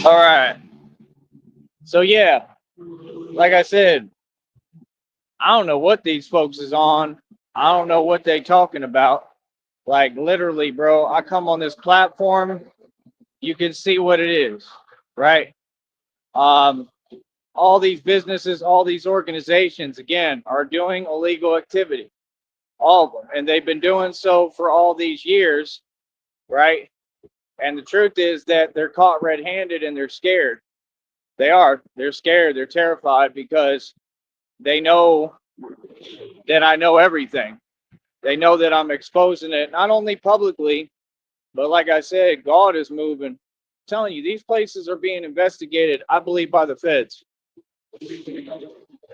All right. So yeah, like I said, I don't know what these folks is on. I don't know what they talking about. Like literally, bro, I come on this platform, you can see what it is, right? Um, all these businesses, all these organizations, again, are doing illegal activity, all of them, and they've been doing so for all these years, right? And the truth is that they're caught red-handed and they're scared. They are. They're scared. They're terrified because they know that I know everything. They know that I'm exposing it not only publicly, but like I said, God is moving. I'm telling you, these places are being investigated, I believe, by the feds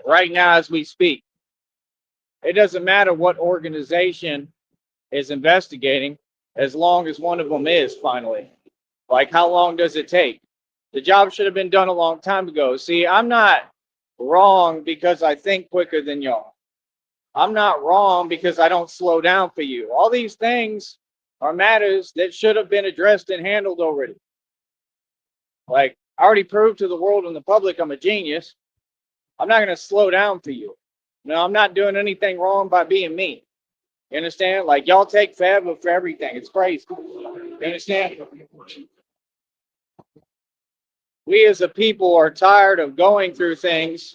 right now as we speak. It doesn't matter what organization is investigating, as long as one of them is finally. Like, how long does it take? The job should have been done a long time ago. See, I'm not wrong because I think quicker than y'all. I'm not wrong because I don't slow down for you. All these things are matters that should have been addressed and handled already. Like, I already proved to the world and the public I'm a genius. I'm not going to slow down for you. No, I'm not doing anything wrong by being me. You understand? Like, y'all take forever for everything. It's crazy. You understand? We as a people are tired of going through things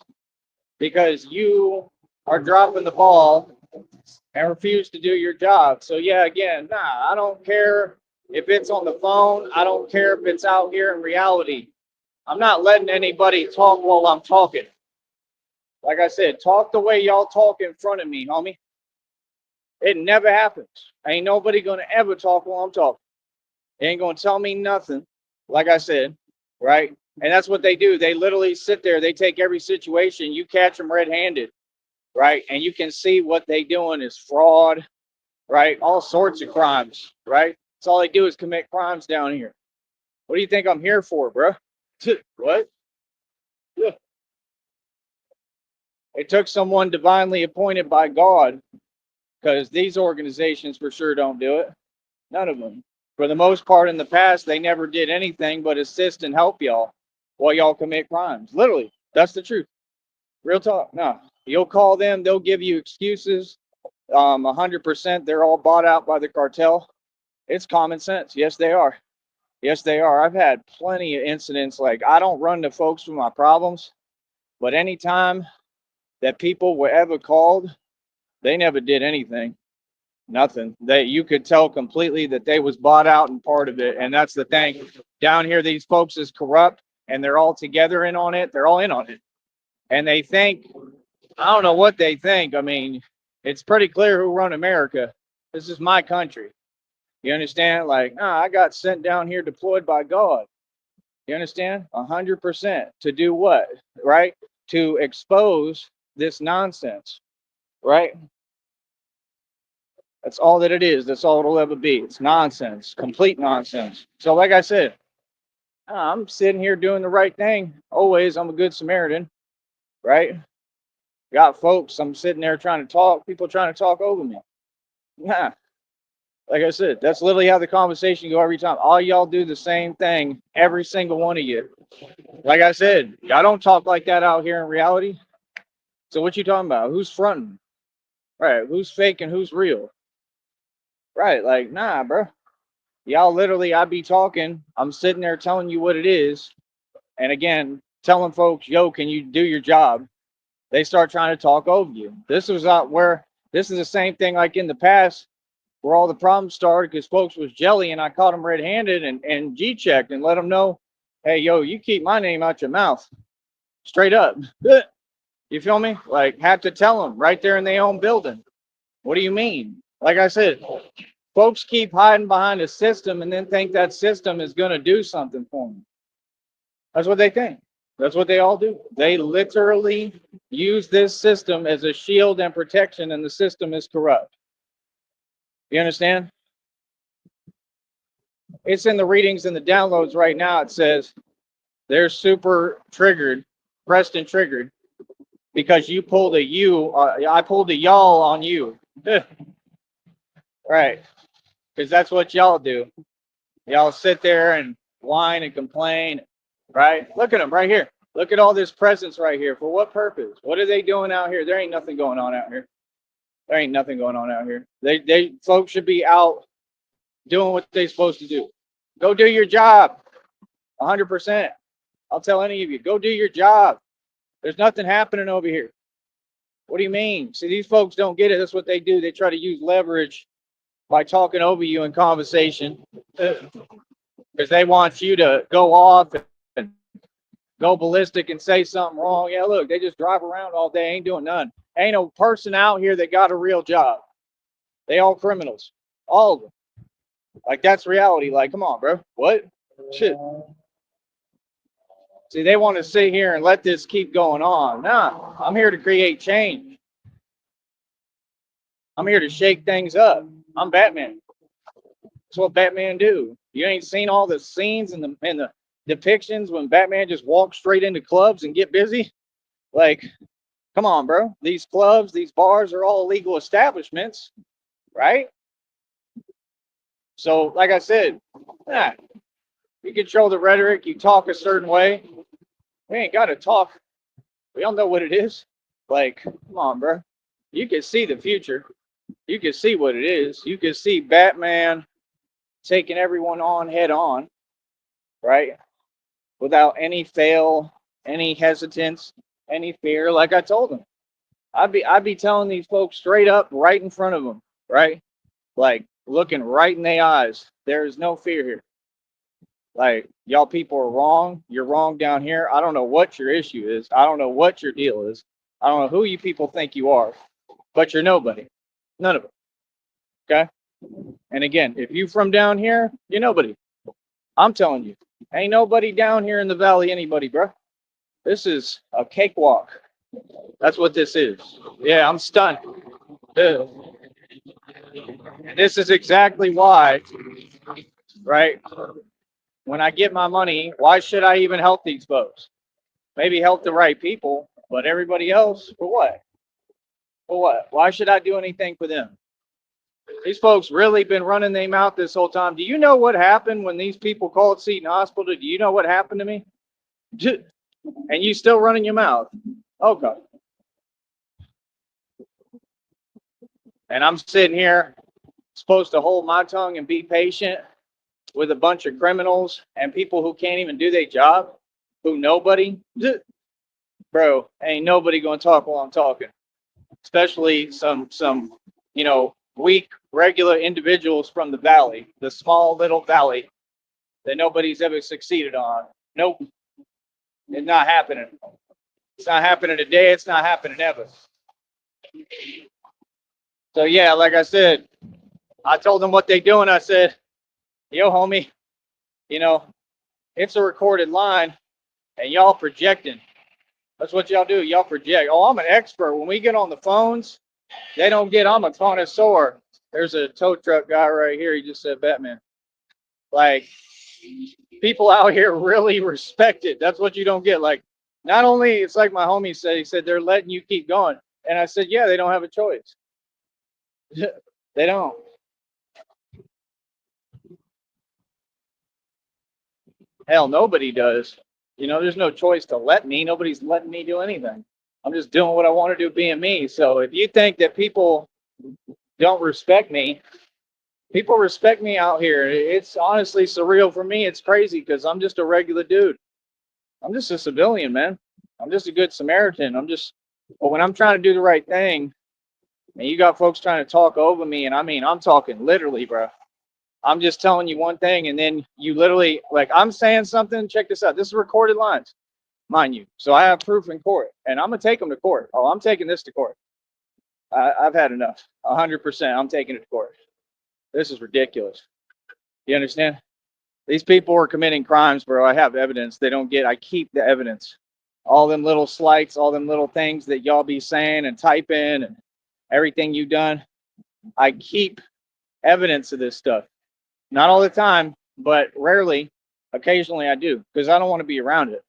because you are dropping the ball and refuse to do your job. So yeah, again, nah, I don't care if it's on the phone. I don't care if it's out here in reality. I'm not letting anybody talk while I'm talking. Like I said, talk the way y'all talk in front of me, homie. It never happens. Ain't nobody gonna ever talk while I'm talking. They ain't gonna tell me nothing. Like I said, right? And that's what they do. They literally sit there. They take every situation. You catch them red-handed, right? And you can see what they doing is fraud, right? All sorts of crimes, right? That's all they do is commit crimes down here. What do you think I'm here for, bro? What? Yeah. It took someone divinely appointed by God because these organizations for sure don't do it. None of them. For the most part, in the past, they never did anything but assist and help y'all while y'all commit crimes. Literally, that's the truth. Real talk. No, you'll call them, they'll give you excuses. 100%, they're all bought out by the cartel. It's common sense. Yes, they are. Yes, they are. I've had plenty of incidents. Like, I don't run to folks for my problems, but anytime that people were ever called, they never did anything. Nothing. They You could tell completely that they was bought out and part of it. And that's the thing. Down here, these folks is corrupt and they're all together in on it. They're all in on it. And they think, I don't know what they think. I mean, it's pretty clear who run America. This is my country. You understand? Like, I got sent down here deployed by God. You understand? 100%. To do what? Right? To expose this nonsense. Right? That's all that it is. That's all it'll ever be. It's nonsense. Complete nonsense. So, like I said, I'm sitting here doing the right thing. Always, I'm a good Samaritan. Right? Got folks. I'm sitting there trying to talk. People trying to talk over me. Nah. Like I said, that's literally how the conversation go every time. All y'all do the same thing, every single one of you. Like I said, y'all don't talk like that out here in reality. So what you talking about? Who's fronting? Right? Who's fake and who's real? Right? Like, nah, bro. Y'all literally, I be talking. I'm sitting there telling you what it is, and again, telling folks, "Yo, can you do your job?" They start trying to talk over you. This was not where. This is the same thing like in the past where all the problems started because folks was jelly and I caught them red-handed and G-checked and let them know, hey, yo, you keep my name out your mouth. Straight up. You feel me? Like, had to tell them right there in their own building. What do you mean? Like I said, folks keep hiding behind a system and then think that system is going to do something for them. That's what they think. That's what they all do. They literally use this system as a shield and protection, and the system is corrupt. You understand? It's in the readings and the downloads right now. It says they're super triggered, pressed and triggered because you pulled a you. I pulled a y'all on you. Right. Because that's what y'all do. Y'all sit there and whine and complain. right? Look at them right here. Look at all this presence right here. For what purpose? What are they doing out here? There ain't nothing going on out here. There ain't nothing going on out here. They folks should be out doing what they're supposed to do. Go do your job. 100%. I'll tell any of you, go do your job. There's nothing happening over here. What do you mean? See, these folks don't get it. That's what they do. They try to use leverage by talking over you in conversation because they want you to go off and go ballistic and say something wrong. Yeah, look, they just drive around all day, ain't doing none. Ain't no person out here that got a real job. They all criminals, all of them. Like, that's reality. Like, come on, bro. What? Shit. See, they want to sit here and let this keep going on. Nah, I'm here to create change. I'm here to shake things up. I'm Batman. That's what Batman do. You ain't seen all the scenes and the depictions when Batman just walks straight into clubs and get busy? Like, come on, bro. These clubs, these bars are all legal establishments, right? So, like I said, yeah, you control the rhetoric, you talk a certain way. We ain't got to talk. We all know what it is. Like, come on, bro. You can see the future. You can see what it is. You can see Batman taking everyone on head on, right? Without any fail, any hesitance, any fear. Like I told them, I'd be telling these folks straight up, right in front of them, right? Like looking right in their eyes. There is no fear here. Like, y'all people are wrong. You're wrong down here. I don't know what your issue is. I don't know what your deal is. I don't know who you people think you are, but you're nobody. None of them. Okay. And again, if you from down here, you're nobody. I'm telling you, ain't nobody down here in the valley anybody, bro. This is a cakewalk. That's what this is. Yeah, I'm stunned. And this is exactly why, right? When I get my money, why should I even help these folks? Maybe help the right people, but everybody else, for what? For what? Why should I do anything for them? These folks really been running their mouth this whole time. Do you know what happened when these people called Seton Hospital? Do you know what happened to me? And you still running your mouth. Okay. And I'm sitting here supposed to hold my tongue and be patient with a bunch of criminals and people who can't even do their job, who nobody, bro, ain't nobody gonna talk while I'm talking. Especially some weak regular individuals from the valley, the small little valley that nobody's ever succeeded on. Nope, it's not happening. It's not happening today. It's not happening ever. So yeah, like I said, I told them what they doing. I said, yo, homie, it's a recorded line, and y'all projecting. That's what y'all do. Y'all project. Oh, I'm an expert. When we get on the phones, they don't get. I'm a connoisseur. There's a tow truck guy right here. He just said Batman. Like, people out here really respect it. That's what you don't get. Like, not only, it's like my homie said, he said, they're letting you keep going. And I said, yeah, they don't have a choice. They don't. Hell, nobody does. There's no choice to let me. Nobody's letting me do anything. I'm just doing what I want to do being me. So if you think that people don't respect me, people respect me out here. It's honestly surreal for me. It's crazy because I'm just a regular dude. I'm just a civilian, man. I'm just a good Samaritan. But when I'm trying to do the right thing, and you got folks trying to talk over me, and I mean, I'm talking literally, bro. I'm just telling you one thing, and then you literally, like, I'm saying something. Check this out. This is recorded lines, mind you. So I have proof in court, and I'm going to take them to court. Oh, I'm taking this to court. I've had enough. 100%. I'm taking it to court. This is ridiculous. You understand? These people are committing crimes, bro. I have evidence. They don't get, I keep the evidence. All them little slights, all them little things that y'all be saying and typing and everything you've done. I keep evidence of this stuff. Not all the time, but rarely. Occasionally I do, because I don't want to be around it.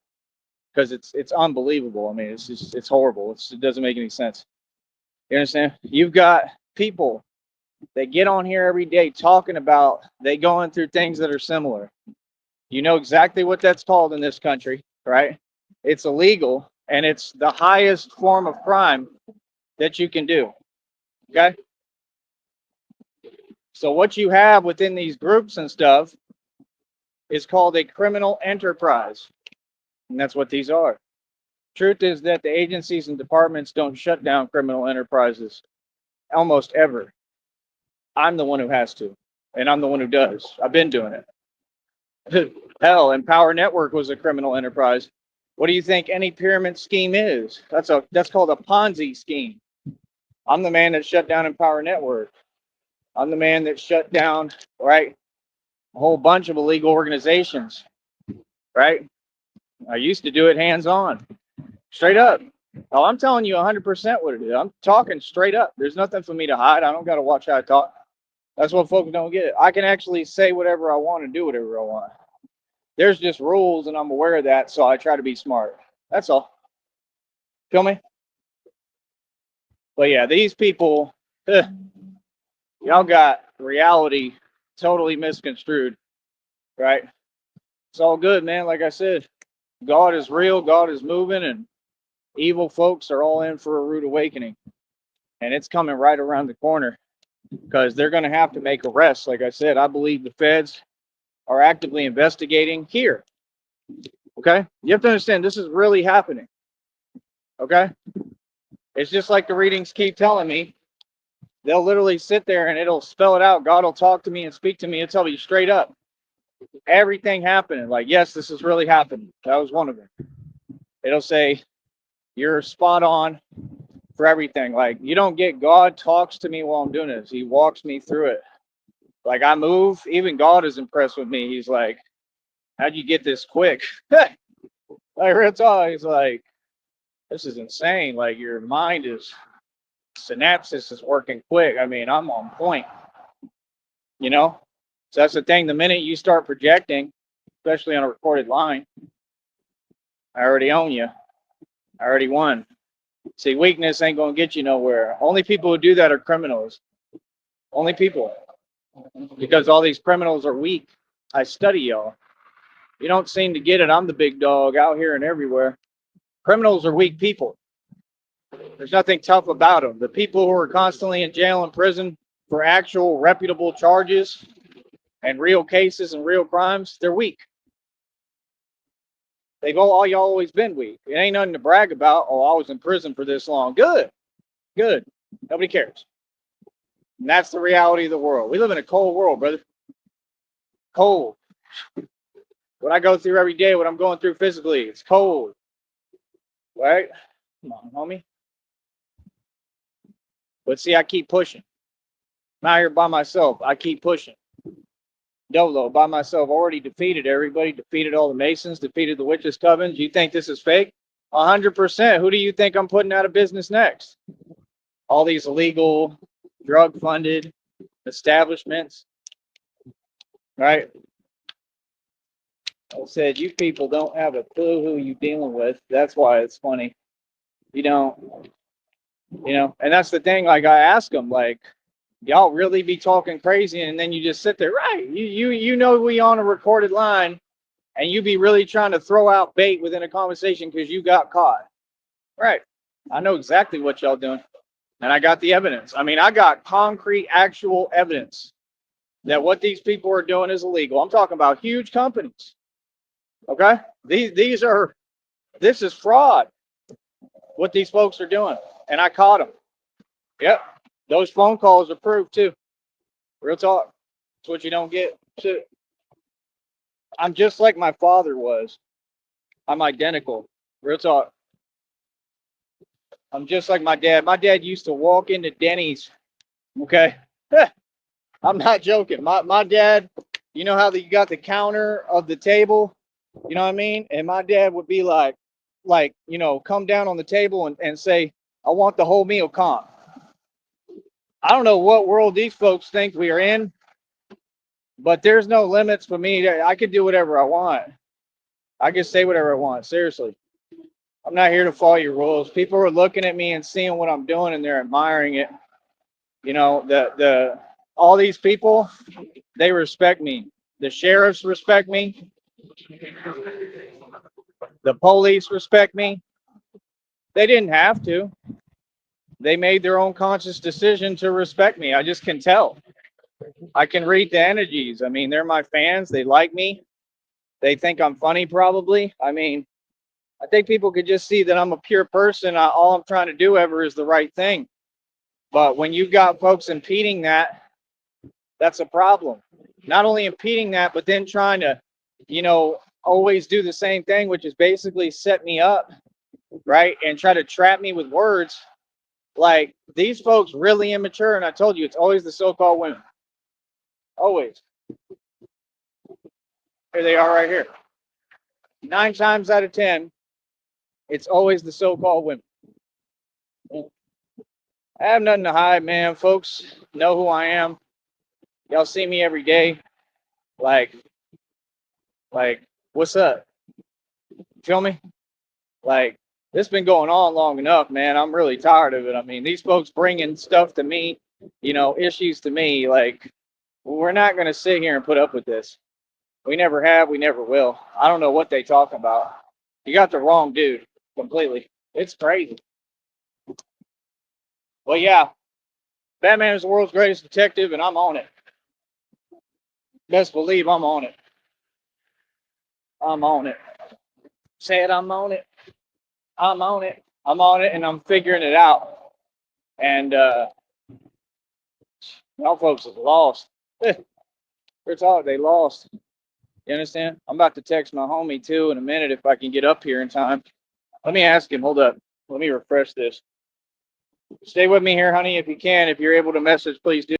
Because it's unbelievable. I mean, it's horrible. It doesn't make any sense. You understand? You've got people that get on here every day talking about they going through things that are similar. You know exactly what that's called in this country, right? It's illegal and it's the highest form of crime that you can do. Okay. So what you have within these groups and stuff is called a criminal enterprise. And that's what these are. Truth is that the agencies and departments don't shut down criminal enterprises almost ever. I'm the one who has to, and I'm the one who does. I've been doing it. Hell, Empower Network was a criminal enterprise. What do you think any pyramid scheme is? That's called a Ponzi scheme. I'm the man that shut down Empower Network. I'm the man that shut down, right, a whole bunch of illegal organizations, right? I used to do it hands on, straight up. Oh, I'm telling you 100% what it is. I'm talking straight up. There's nothing for me to hide. I don't got to watch how I talk. That's what folks don't get. I can actually say whatever I want and do whatever I want. There's just rules, and I'm aware of that, so I try to be smart. That's all. Feel me? But yeah, these people, y'all got reality totally misconstrued, right? It's all good, man. Like I said, God is real, God is moving, and evil folks are all in for a rude awakening. And it's coming right around the corner because they're going to have to make arrests. Like I said, I believe the feds are actively investigating here. Okay? You have to understand this is really happening. Okay? It's just like the readings keep telling me. They'll literally sit there and it'll spell it out. God will talk to me and speak to me and tell me straight up everything happening. Like, yes, this is really happening. That was one of them. It'll say, you're spot on for everything. Like, you don't get God talks to me while I'm doing this. He walks me through it. Like, I move. Even God is impressed with me. He's like, how'd you get this quick? Like, real talk. He's like, this is insane. Like, your mind is, synapses is working quick. I mean, I'm on point, you know? So that's the thing. The minute you start projecting, especially on a recorded line, I already own you. I already won. See, weakness ain't going to get you nowhere. Only people who do that are criminals. Only people. Because all these criminals are weak. I study y'all. You don't seem to get it. I'm the big dog out here and everywhere. Criminals are weak people. There's nothing tough about them. The people who are constantly in jail and prison for actual reputable charges and real cases and real crimes, they're weak. They've all y'all always been weak. It ain't nothing to brag about. Oh, I was in prison for this long. Good. Good. Nobody cares. And that's the reality of the world. We live in a cold world, brother. Cold. What I go through every day, what I'm going through physically, it's cold. Right? Come on, homie. But see, I keep pushing. I'm out here by myself. I keep pushing. Dolo, by myself, already defeated everybody, defeated all the Masons, defeated the Witches' Covens. You think this is fake? 100%. Who do you think I'm putting out of business next? All these illegal, drug-funded establishments, right? I said, you people don't have a clue who you're dealing with. That's why it's funny. You don't, and that's the thing. Like, I ask them, like, y'all really be talking crazy, and then you just sit there, right? You know we on a recorded line, and you be really trying to throw out bait within a conversation because you got caught, right? I know exactly what y'all doing, and I got the evidence. I mean, I got concrete, actual evidence that what these people are doing is illegal. I'm talking about huge companies. Okay, this is fraud. What these folks are doing, and I caught them. Yep, those phone calls are proof too. Real talk. That's what you don't get. Shit. I'm just like my father was. I'm identical. Real talk. I'm just like my dad. My dad used to walk into Denny's. Okay. I'm not joking. My dad, you know how you got the counter of the table? You know what I mean? And my dad would be like, come down on the table and say, I want the whole meal comp. I don't know what world these folks think we are in, but there's no limits for me. I can do whatever I want. I can say whatever I want. Seriously. I'm not here to follow your rules. People are looking at me and seeing what I'm doing and they're admiring it. You know, all these people, they respect me. The sheriffs respect me. The police respect me. They didn't have to. They made their own conscious decision to respect me. I just can tell. I can read the energies. I mean, they're my fans. They like me. They think I'm funny, probably. I mean, I think people could just see that I'm a pure person. All I'm trying to do ever is the right thing. But when you've got folks impeding that, that's a problem. Not only impeding that, but then trying to, always do the same thing, which is basically set me up, right? And try to trap me with words. Like, these folks really immature. And I told you, it's always the so-called women. Always. Here they are right here. 9 times out of 10, it's always the so-called women. I have nothing to hide, man. Folks know who I am. Y'all see me every day. Like, what's up? Feel me? Like, this been going on long enough, man. I'm really tired of it. I mean, these folks bringing stuff to me, issues to me. Like, we're not going to sit here and put up with this. We never have. We never will. I don't know what they talk about. You got the wrong dude completely. It's crazy. Well, yeah, Batman is the world's greatest detective, and I'm on it. Best believe I'm on it. I'm on it. Say it, I'm on it. I'm on it. I'm on it, and I'm figuring it out. And y'all folks is lost. They're talking, they lost. You understand? I'm about to text my homie too in a minute if I can get up here in time. Let me ask him. Hold up. Let me refresh this. Stay with me here, honey, if you can. If you're able to message, please do.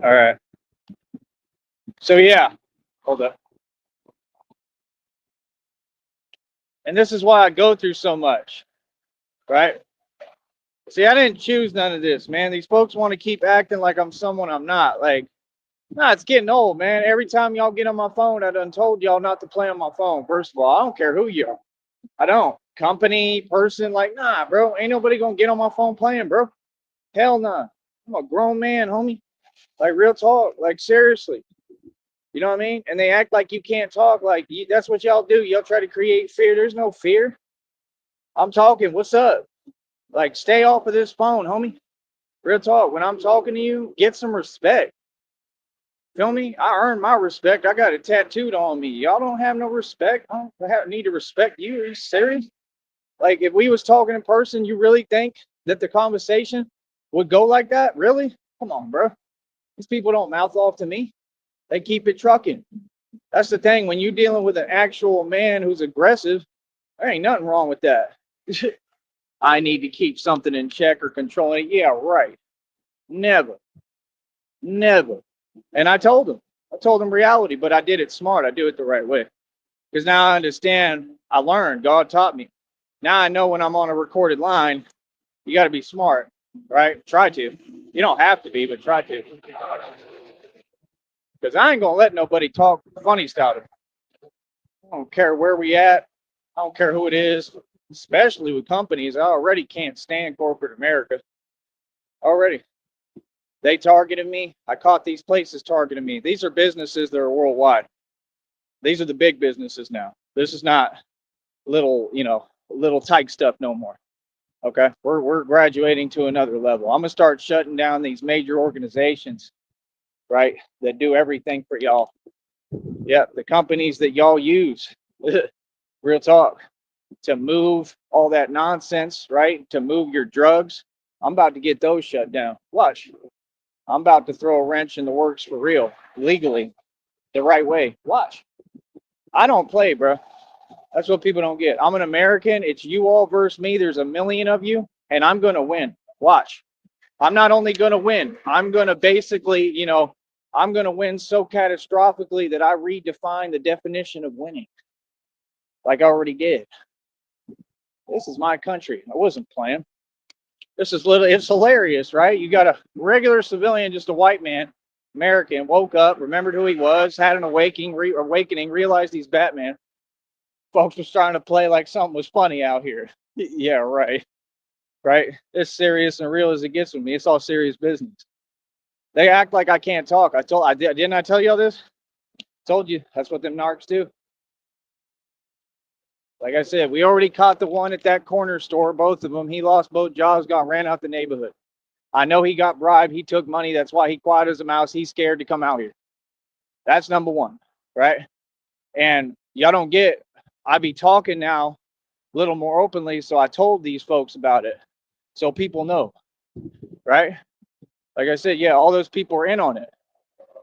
All right. So yeah, hold up. And this is why I go through so much, right? See, I didn't choose none of this, man. These folks want to keep acting like I'm someone I'm not. Like, nah, it's getting old, man. Every time y'all get on my phone, I done told y'all not to play on my phone. First of all, I don't care who you are. I don't. Company, person, like, nah, bro. Ain't nobody gonna get on my phone playing, bro. Hell nah. I'm a grown man, homie. Like, real talk. Like, seriously. You know what I mean? And they act like you can't talk. Like, that's what y'all do. Y'all try to create fear. There's no fear. I'm talking. What's up? Like, stay off of this phone, homie. Real talk. When I'm talking to you, get some respect. Feel me? I earned my respect. I got it tattooed on me. Y'all don't have no respect. I don't need to respect you. Are you serious? Like, if we was talking in person, you really think that the conversation would go like that? Really? Come on, bro. These people don't mouth off to me. They keep it trucking. That's the thing. When you're dealing with an actual man who's aggressive, there ain't nothing wrong with that. I need to keep something in check or controlling it. Yeah, right. Never. Never. And I told him reality, but I did it smart. I do it the right way. Because now I understand. I learned. God taught me. Now I know when I'm on a recorded line, you got to be smart, right? Try to. You don't have to be, but try to. Because I ain't going to let nobody talk funny style to me. I don't care where we at. I don't care who it is, especially with companies. I already can't stand corporate America. Already. They targeted me. I caught these places targeting me. These are businesses that are worldwide. These are the big businesses now. This is not little, little tyke stuff no more. Okay. We're graduating to another level. I'm gonna start shutting down these major organizations, right? That do everything for y'all. Yeah, the companies that y'all use. Real talk. To move all that nonsense, right? To move your drugs. I'm about to get those shut down. Watch. I'm about to throw a wrench in the works for real, legally, the right way. Watch. I don't play, bro. That's what people don't get. I'm an American. It's you all versus me. There's a million of you, and I'm going to win. Watch. I'm not only going to win, I'm going to basically, I'm going to win so catastrophically that I redefine the definition of winning, like I already did. This is my country. I wasn't playing. This is literally, it's hilarious, right? You got a regular civilian, just a white man, American, woke up, remembered who he was, had an awakening, realized he's Batman. Folks was trying to play like something was funny out here. Yeah, right. Right? It's serious and real as it gets with me. It's all serious business. They act like I can't talk. Didn't I tell you all this? Told you. That's what them narcs do. Like I said, we already caught the one at that corner store, both of them. He lost both jobs, ran out the neighborhood. I know he got bribed. He took money. That's why he quiet as a mouse. He's scared to come out here. That's number one, right? And y'all don't get, I be talking now a little more openly. So I told these folks about it. So people know, right? Like I said, yeah, all those people are in on it.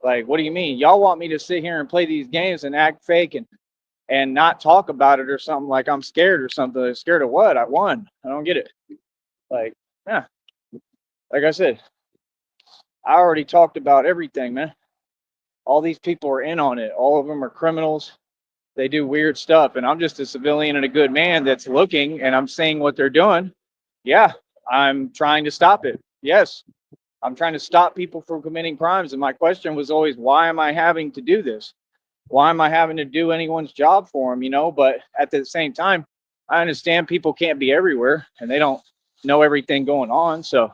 Like, what do you mean? Y'all want me to sit here and play these games and act fake and not talk about it or something, like I'm scared or something. Scared of what? I won. I don't get it. Like, yeah. Like I said, I already talked about everything, man. All these people are in on it. All of them are criminals. They do weird stuff. And I'm just a civilian and a good man that's looking and I'm seeing what they're doing. Yeah, I'm trying to stop it. Yes, I'm trying to stop people from committing crimes. And my question was always, why am I having to do this? Why am I having to do anyone's job for them? But at the same time, I understand people can't be everywhere and they don't know everything going on. So,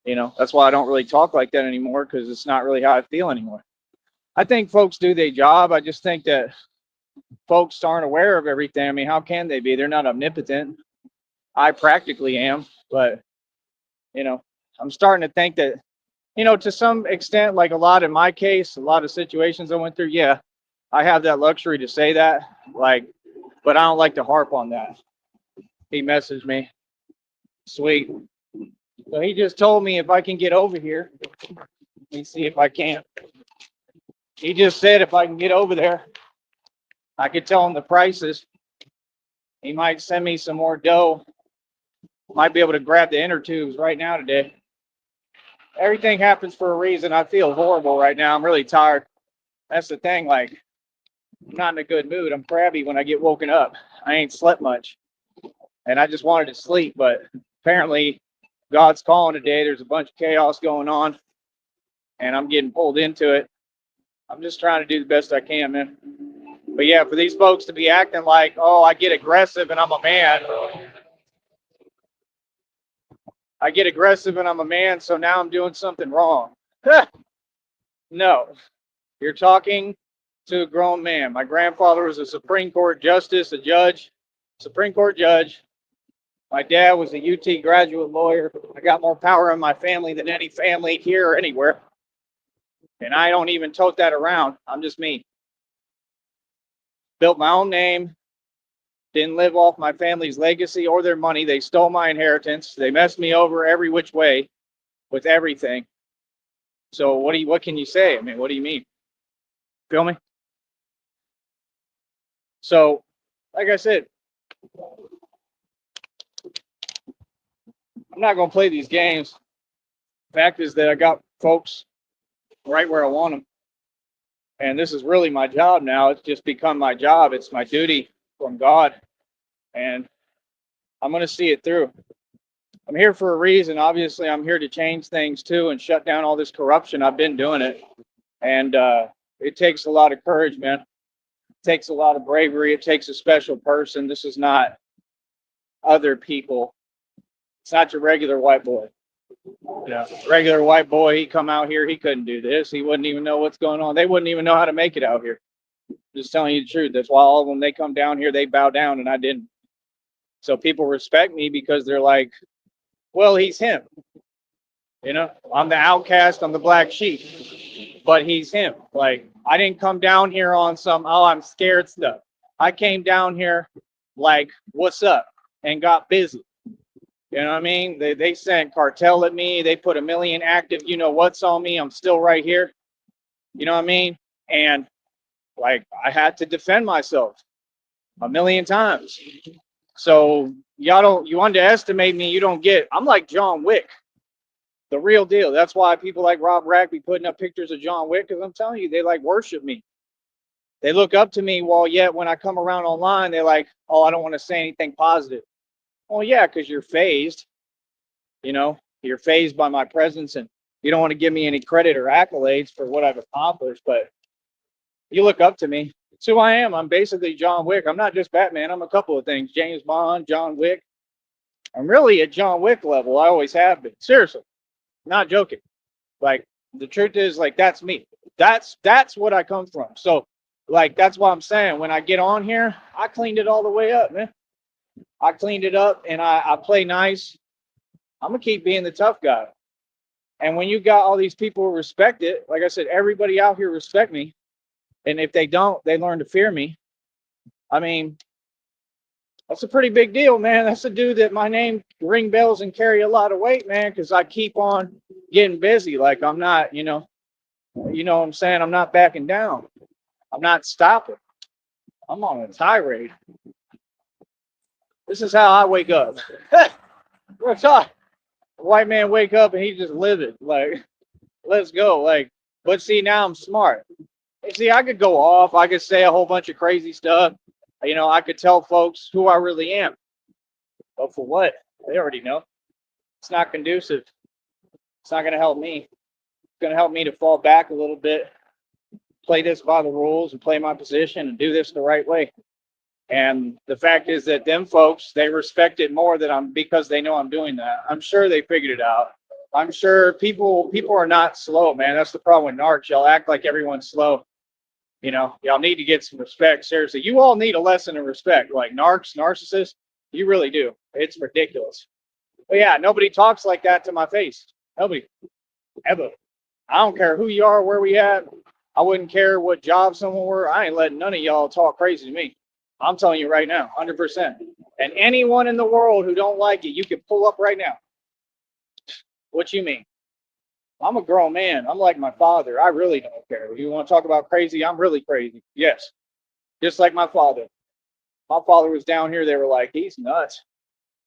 that's why I don't really talk like that anymore, because it's not really how I feel anymore. I think folks do their job. I just think that folks aren't aware of everything. I mean, how can they be? They're not omnipotent. I practically am, but I'm starting to think that, to some extent, like a lot in my case, a lot of situations I went through, yeah, I have that luxury to say that, but I don't like to harp on that. He messaged me. Sweet. So he just told me if I can get over here. Let me see if I can. He just said if I can get over there, I could tell him the prices. He might send me some more dough. Might be able to grab the inner tubes right now today. Everything happens for a reason. I feel horrible right now. I'm really tired. That's the thing. Like, I'm not in a good mood. I'm crabby when I get woken up. I ain't slept much. And I just wanted to sleep, but apparently God's calling today. There's a bunch of chaos going on, and I'm getting pulled into it. I'm just trying to do the best I can, man. But yeah, for these folks to be acting like, oh, I get aggressive and I'm a man. I get aggressive and I'm a man, so now I'm doing something wrong. No, you're talking to a grown man. My grandfather was a Supreme Court justice, a judge, Supreme Court judge. My dad was a UT graduate lawyer. I got more power in my family than any family here or anywhere. And I don't even tote that around. I'm just me. Built my own name. Didn't live off my family's legacy or their money. They stole my inheritance. They messed me over every which way with everything. So what can you say? I mean, what do you mean? Feel me? So, like I said, I'm not going to play these games. Fact is that I got folks right where I want them. And this is really my job now. It's just become my job. It's my duty from God. And I'm going to see it through. I'm here for a reason. Obviously, I'm here to change things too and shut down all this corruption. I've been doing it. And it takes a lot of courage, man. takes a lot of bravery. It takes a special person. This is not other people. It's not your regular white boy. You know, regular white boy, he come out here, he couldn't do this. He wouldn't even know what's going on. They wouldn't even know how to make it out here. Just telling you the truth. That's why all of them, they come down here, they bow down, and I didn't. So people respect me because they're like, well, he's him. You know, I'm the outcast, I'm the black sheep, but he's him. Like, I didn't come down here on some, oh, I'm scared stuff. I came down here like, what's up? And got busy. You know what I mean? They sent cartel at me. They put a million active, you know what's on me. I'm still right here. You know what I mean? And like, I had to defend myself a million times. So y'all don't, you underestimate me. You don't get, I'm like John Wick, the real deal. That's why people like Rob Rack be putting up pictures of John Wick, because I'm telling you, they like worship me. They look up to me. While yet when I come around online, they're like, oh, I don't want to say anything positive. Well, yeah, because you're phased. You know, you're phased by my presence, and you don't want to give me any credit or accolades for what I've accomplished. But you look up to me. It's who I am. I'm basically John Wick. I'm not just Batman. I'm a couple of things. James Bond, John Wick. I'm really at John Wick level. I always have been. Seriously, not joking. Like, the truth is, like, that's me. That's what I come from. So, like, that's why I'm saying when I get on here, I cleaned it all the way up, man. I cleaned it up, and I play nice. I'm gonna keep being the tough guy. And when you got all these people who respect it, like I said, everybody out here respect me. And if they don't, they learn to fear me. I mean, that's a pretty big deal, man. That's a dude that my name ring bells and carry a lot of weight, man, because I keep on getting busy. Like, I'm not, you know what I'm saying? I'm not backing down. I'm not stopping. I'm on a tirade. This is how I wake up. We're talking. White man wake up and he just live it. Like, let's go. Like, but see, now I'm smart. See, I could go off. I could say a whole bunch of crazy stuff. You know, I could tell folks who I really am. But for what? They already know. It's not conducive. It's not going to help me. It's going to help me to fall back a little bit, play this by the rules and play my position and do this the right way. And the fact is that them folks, they respect it more than I'm, because they know I'm doing that. I'm sure they figured it out. I'm sure people are not slow, man. That's the problem with narcs. Y'all act like everyone's slow. You know, y'all need to get some respect. Seriously, you all need a lesson in respect. Like narcissists, you really do. It's ridiculous. But yeah, nobody talks like that to my face. Nobody, ever. I don't care who you are, where we at. I wouldn't care what job someone were. I ain't letting none of y'all talk crazy to me. I'm telling you right now, 100%. And anyone in the world who don't like it, you can pull up right now. What you mean? I'm a grown man. I'm like my father. I really don't care. You want to talk about crazy? I'm really crazy. Yes. Just like my father. My father was down here. They were like, he's nuts.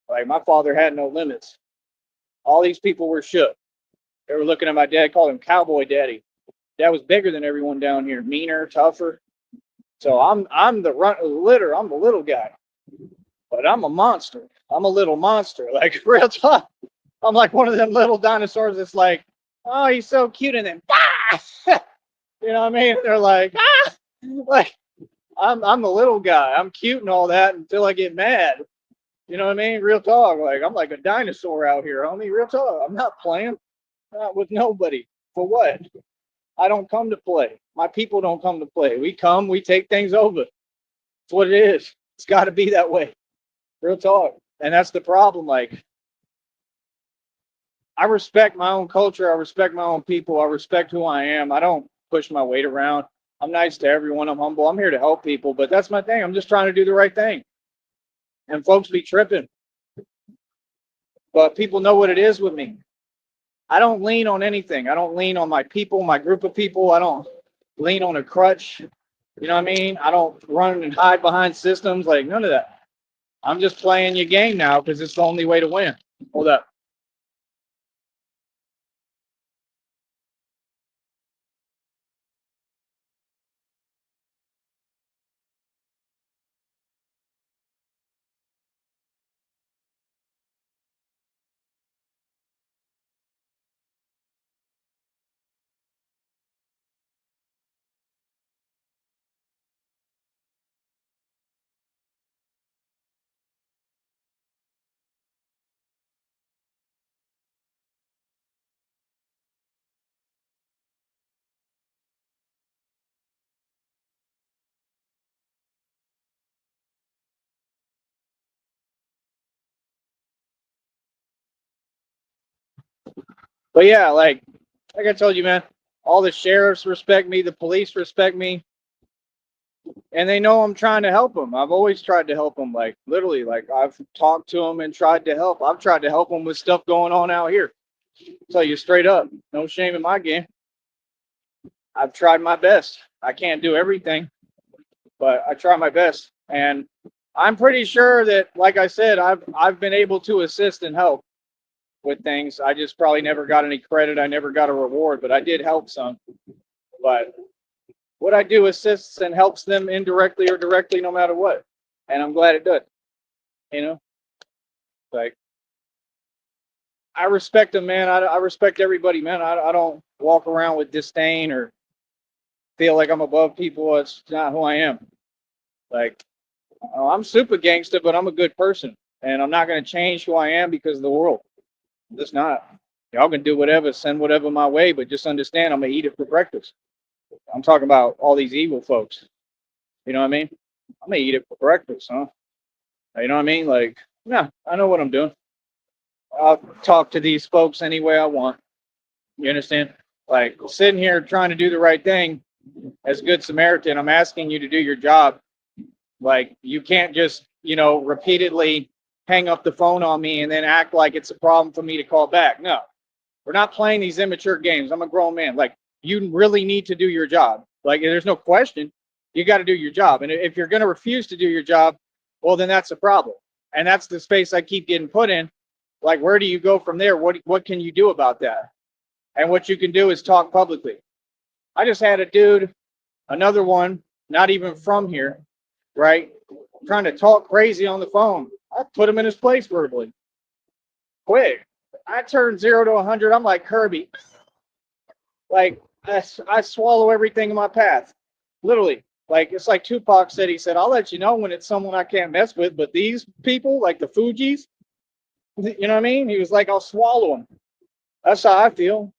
Like, my father had no limits. All these people were shook. They were looking at my dad, called him Cowboy Daddy. Dad was bigger than everyone down here, meaner, tougher. So I'm the run of the litter. I'm the little guy, but I'm a monster. I'm a little monster. Like, real talk. I'm like one of them little dinosaurs that's like, oh, he's so cute, and then ah! You know what I mean? They're like, ah! Like, I'm the little guy. I'm cute and all that until I get mad. You know what I mean? Real talk. Like, I'm like a dinosaur out here, homie. Real talk. I'm not playing. Not with nobody. For what? I don't come to play. My people don't come to play. We come, we take things over. That's what it is. It's got to be that way. Real talk. And that's the problem. Like, I respect my own culture. I respect my own people. I respect who I am. I don't push my weight around. I'm nice to everyone. I'm humble. I'm here to help people, but that's my thing. I'm just trying to do the right thing. And folks be tripping. But people know what it is with me. I don't lean on anything. I don't lean on my people, my group of people. I don't lean on a crutch. You know what I mean? I don't run and hide behind systems, like none of that. I'm just playing your game now because it's the only way to win. Hold up. But yeah, like I told you, man, all the sheriffs respect me, the police respect me, and they know I'm trying to help them. I've always tried to help them, like literally, like I've talked to them and tried to help. I've tried to help them with stuff going on out here. Tell you straight up, no shame in my game. I've tried my best. I can't do everything, but I try my best. And I'm pretty sure that, like I said, I've been able to assist and help with things. I just probably never got any credit. I never got a reward, but I did help some. But what I do assists and helps them indirectly or directly, no matter what. And I'm glad it did. You know, like I respect them, man. I respect everybody, man. I don't walk around with disdain or feel like I'm above people. It's not who I am. Like I'm super gangster, but I'm a good person, and I'm not gonna change who I am because of the world. I'm just not. Y'all can do whatever, send whatever my way, but just understand I'm gonna eat it for breakfast. I'm talking about all these evil folks. You know what I mean? I'm gonna eat it for breakfast, huh? You know what I mean? Like, yeah, I know what I'm doing. I'll talk to these folks any way I want. You understand? Like sitting here trying to do the right thing as Good Samaritan, I'm asking you to do your job. Like you can't just, repeatedly hang up the phone on me and then act like it's a problem for me to call back. No, we're not playing these immature games. I'm a grown man. Like you really need to do your job. Like there's no question. You got to do your job. And if you're going to refuse to do your job, well, then that's a problem. And that's the space I keep getting put in. Like, where do you go from there? What can you do about that? And what you can do is talk publicly. I just had a dude, another one, not even from here, right? Trying to talk crazy on the phone. I put him in his place verbally. Quick. I turned 0 to 100. I'm like Kirby. Like, I swallow everything in my path. Literally. Like, it's like Tupac said, he said, I'll let you know when it's someone I can't mess with, but these people, like the Fugees, you know what I mean? He was like, I'll swallow them. That's how I feel.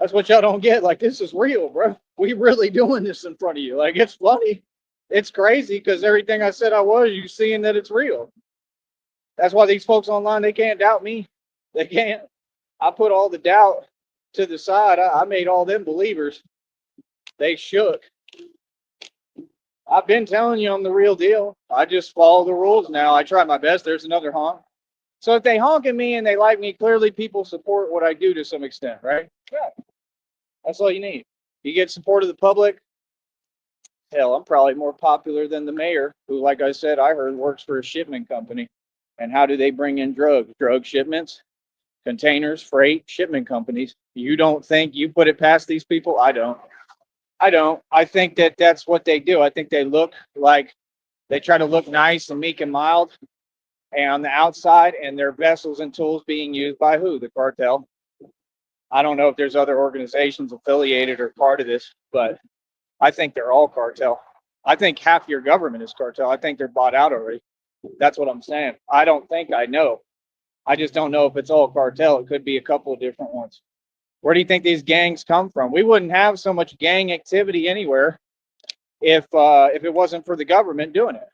That's what y'all don't get. Like, this is real, bro. We really doing this in front of you. Like, it's funny. It's crazy because everything I said I was, you seeing that it's real. That's why these folks online, they can't doubt me. They can't. I put all the doubt to the side. I made all them believers. They shook. I've been telling you I'm the real deal. I just follow the rules now. I try my best. There's another honk. So if they honk at me and they like me, clearly people support what I do to some extent, right? Yeah. That's all you need. You get support of the public. Hell, I'm probably more popular than the mayor, who, like I said, I heard works for a shipment company. And how do they bring in drugs? Drug shipments, containers, freight, shipment companies. You don't think you put it past these people? I don't. I don't. I think that that's what they do. I think they look like they try to look nice and meek and mild, and on the outside, and their vessels and tools being used by who? The cartel. I don't know if there's other organizations affiliated or part of this, but I think they're all cartel. I think half your government is cartel. I think they're bought out already. That's what I'm saying. I don't think I know. I just don't know if it's all cartel. It could be a couple of different ones. Where do you think these gangs come from? We wouldn't have so much gang activity anywhere if it wasn't for the government doing it.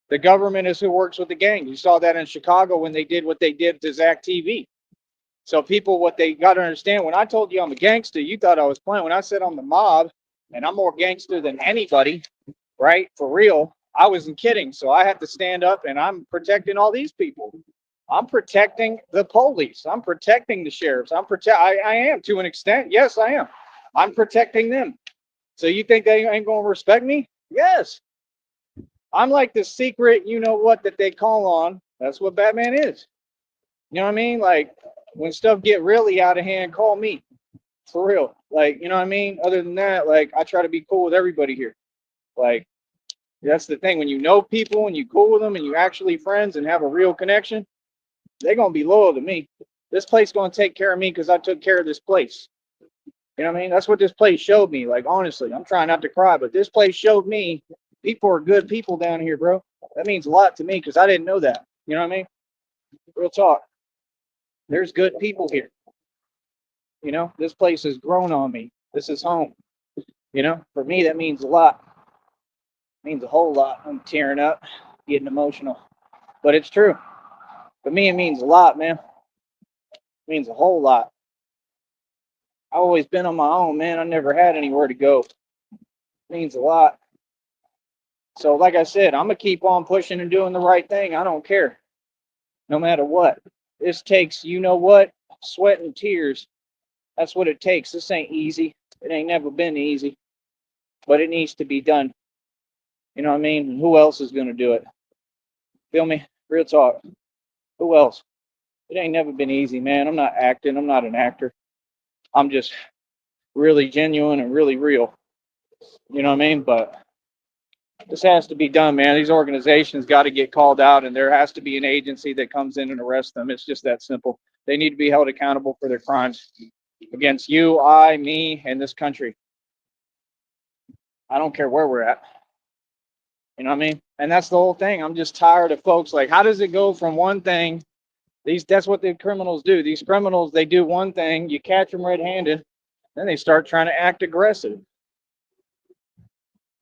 The government is who works with the gang. You saw that in Chicago when they did what they did to Zach TV. So people, what they got to understand, when I told you I'm a gangster, you thought I was playing. When I said I'm the mob and I'm more gangster than anybody, right? For real, I wasn't kidding. So I had to stand up and I'm protecting all these people. I'm protecting the police. I'm protecting the sheriffs. I am to an extent. Yes, I am. I'm protecting them. So you think they ain't gonna respect me? Yes. I'm like the secret, you know what, that they call on. That's what Batman is. You know what I mean? Like when stuff get really out of hand, call me. For real. Like, you know what I mean? Other than that, like I try to be cool with everybody here. Like that's the thing. When you know people and you cool with them and you actually friends and have a real connection, they're gonna be loyal to me. This place gonna take care of me because I took care of this place. You know what I mean? That's what this place showed me. Like honestly, I'm trying not to cry, but this place showed me people are good people down here, bro. That means a lot to me because I didn't know that. You know what I mean? Real talk. There's good people here. You know, this place has grown on me. This is home. You know, for me that means a lot. It means a whole lot. I'm tearing up, getting emotional, but it's true. For me, it means a lot, man. It means a whole lot. I've always been on my own, man. I never had anywhere to go. Means a lot. So, like I said, I'm gonna keep on pushing and doing the right thing. I don't care, no matter what. This takes, you know what, sweat and tears. That's what it takes. This ain't easy. It ain't never been easy, but it needs to be done. You know what I mean? Who else is gonna do it? Feel me? Real talk. Who else? It ain't never been easy, man. I'm not acting. I'm not an actor. I'm just really genuine and really real. You know what I mean? But this has to be done, man. These organizations got to get called out, and there has to be an agency that comes in and arrests them. It's just that simple. They need to be held accountable for their crimes against you, I, me, and this country. I don't care where we're at. You know what I mean? And that's the whole thing. I'm just tired of folks like, how does it go from one thing? That's what the criminals do. These criminals, they do one thing, you catch them red-handed, then they start trying to act aggressive.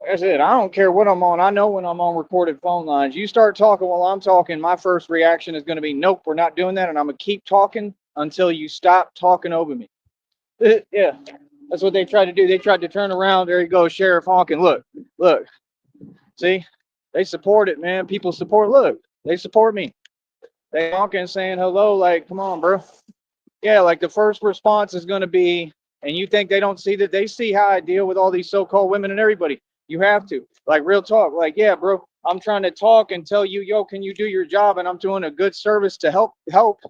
Like I said, I don't care what I'm on. I know when I'm on recorded phone lines. You start talking while I'm talking, my first reaction is going to be, nope, we're not doing that. And I'm going to keep talking until you stop talking over me. Yeah, that's what they tried to do. They tried to turn around. There you go, Sheriff honking. Look, look. See, they support it, man. People support. Look, they support me. They honking saying hello, like, come on, bro. Yeah, like the first response is going to be, and you think they don't see that? They see how I deal with all these so-called women and everybody. You have to, like, real talk. Like, yeah, bro, I'm trying to talk and tell you, yo, can you do your job? And I'm doing a good service to help.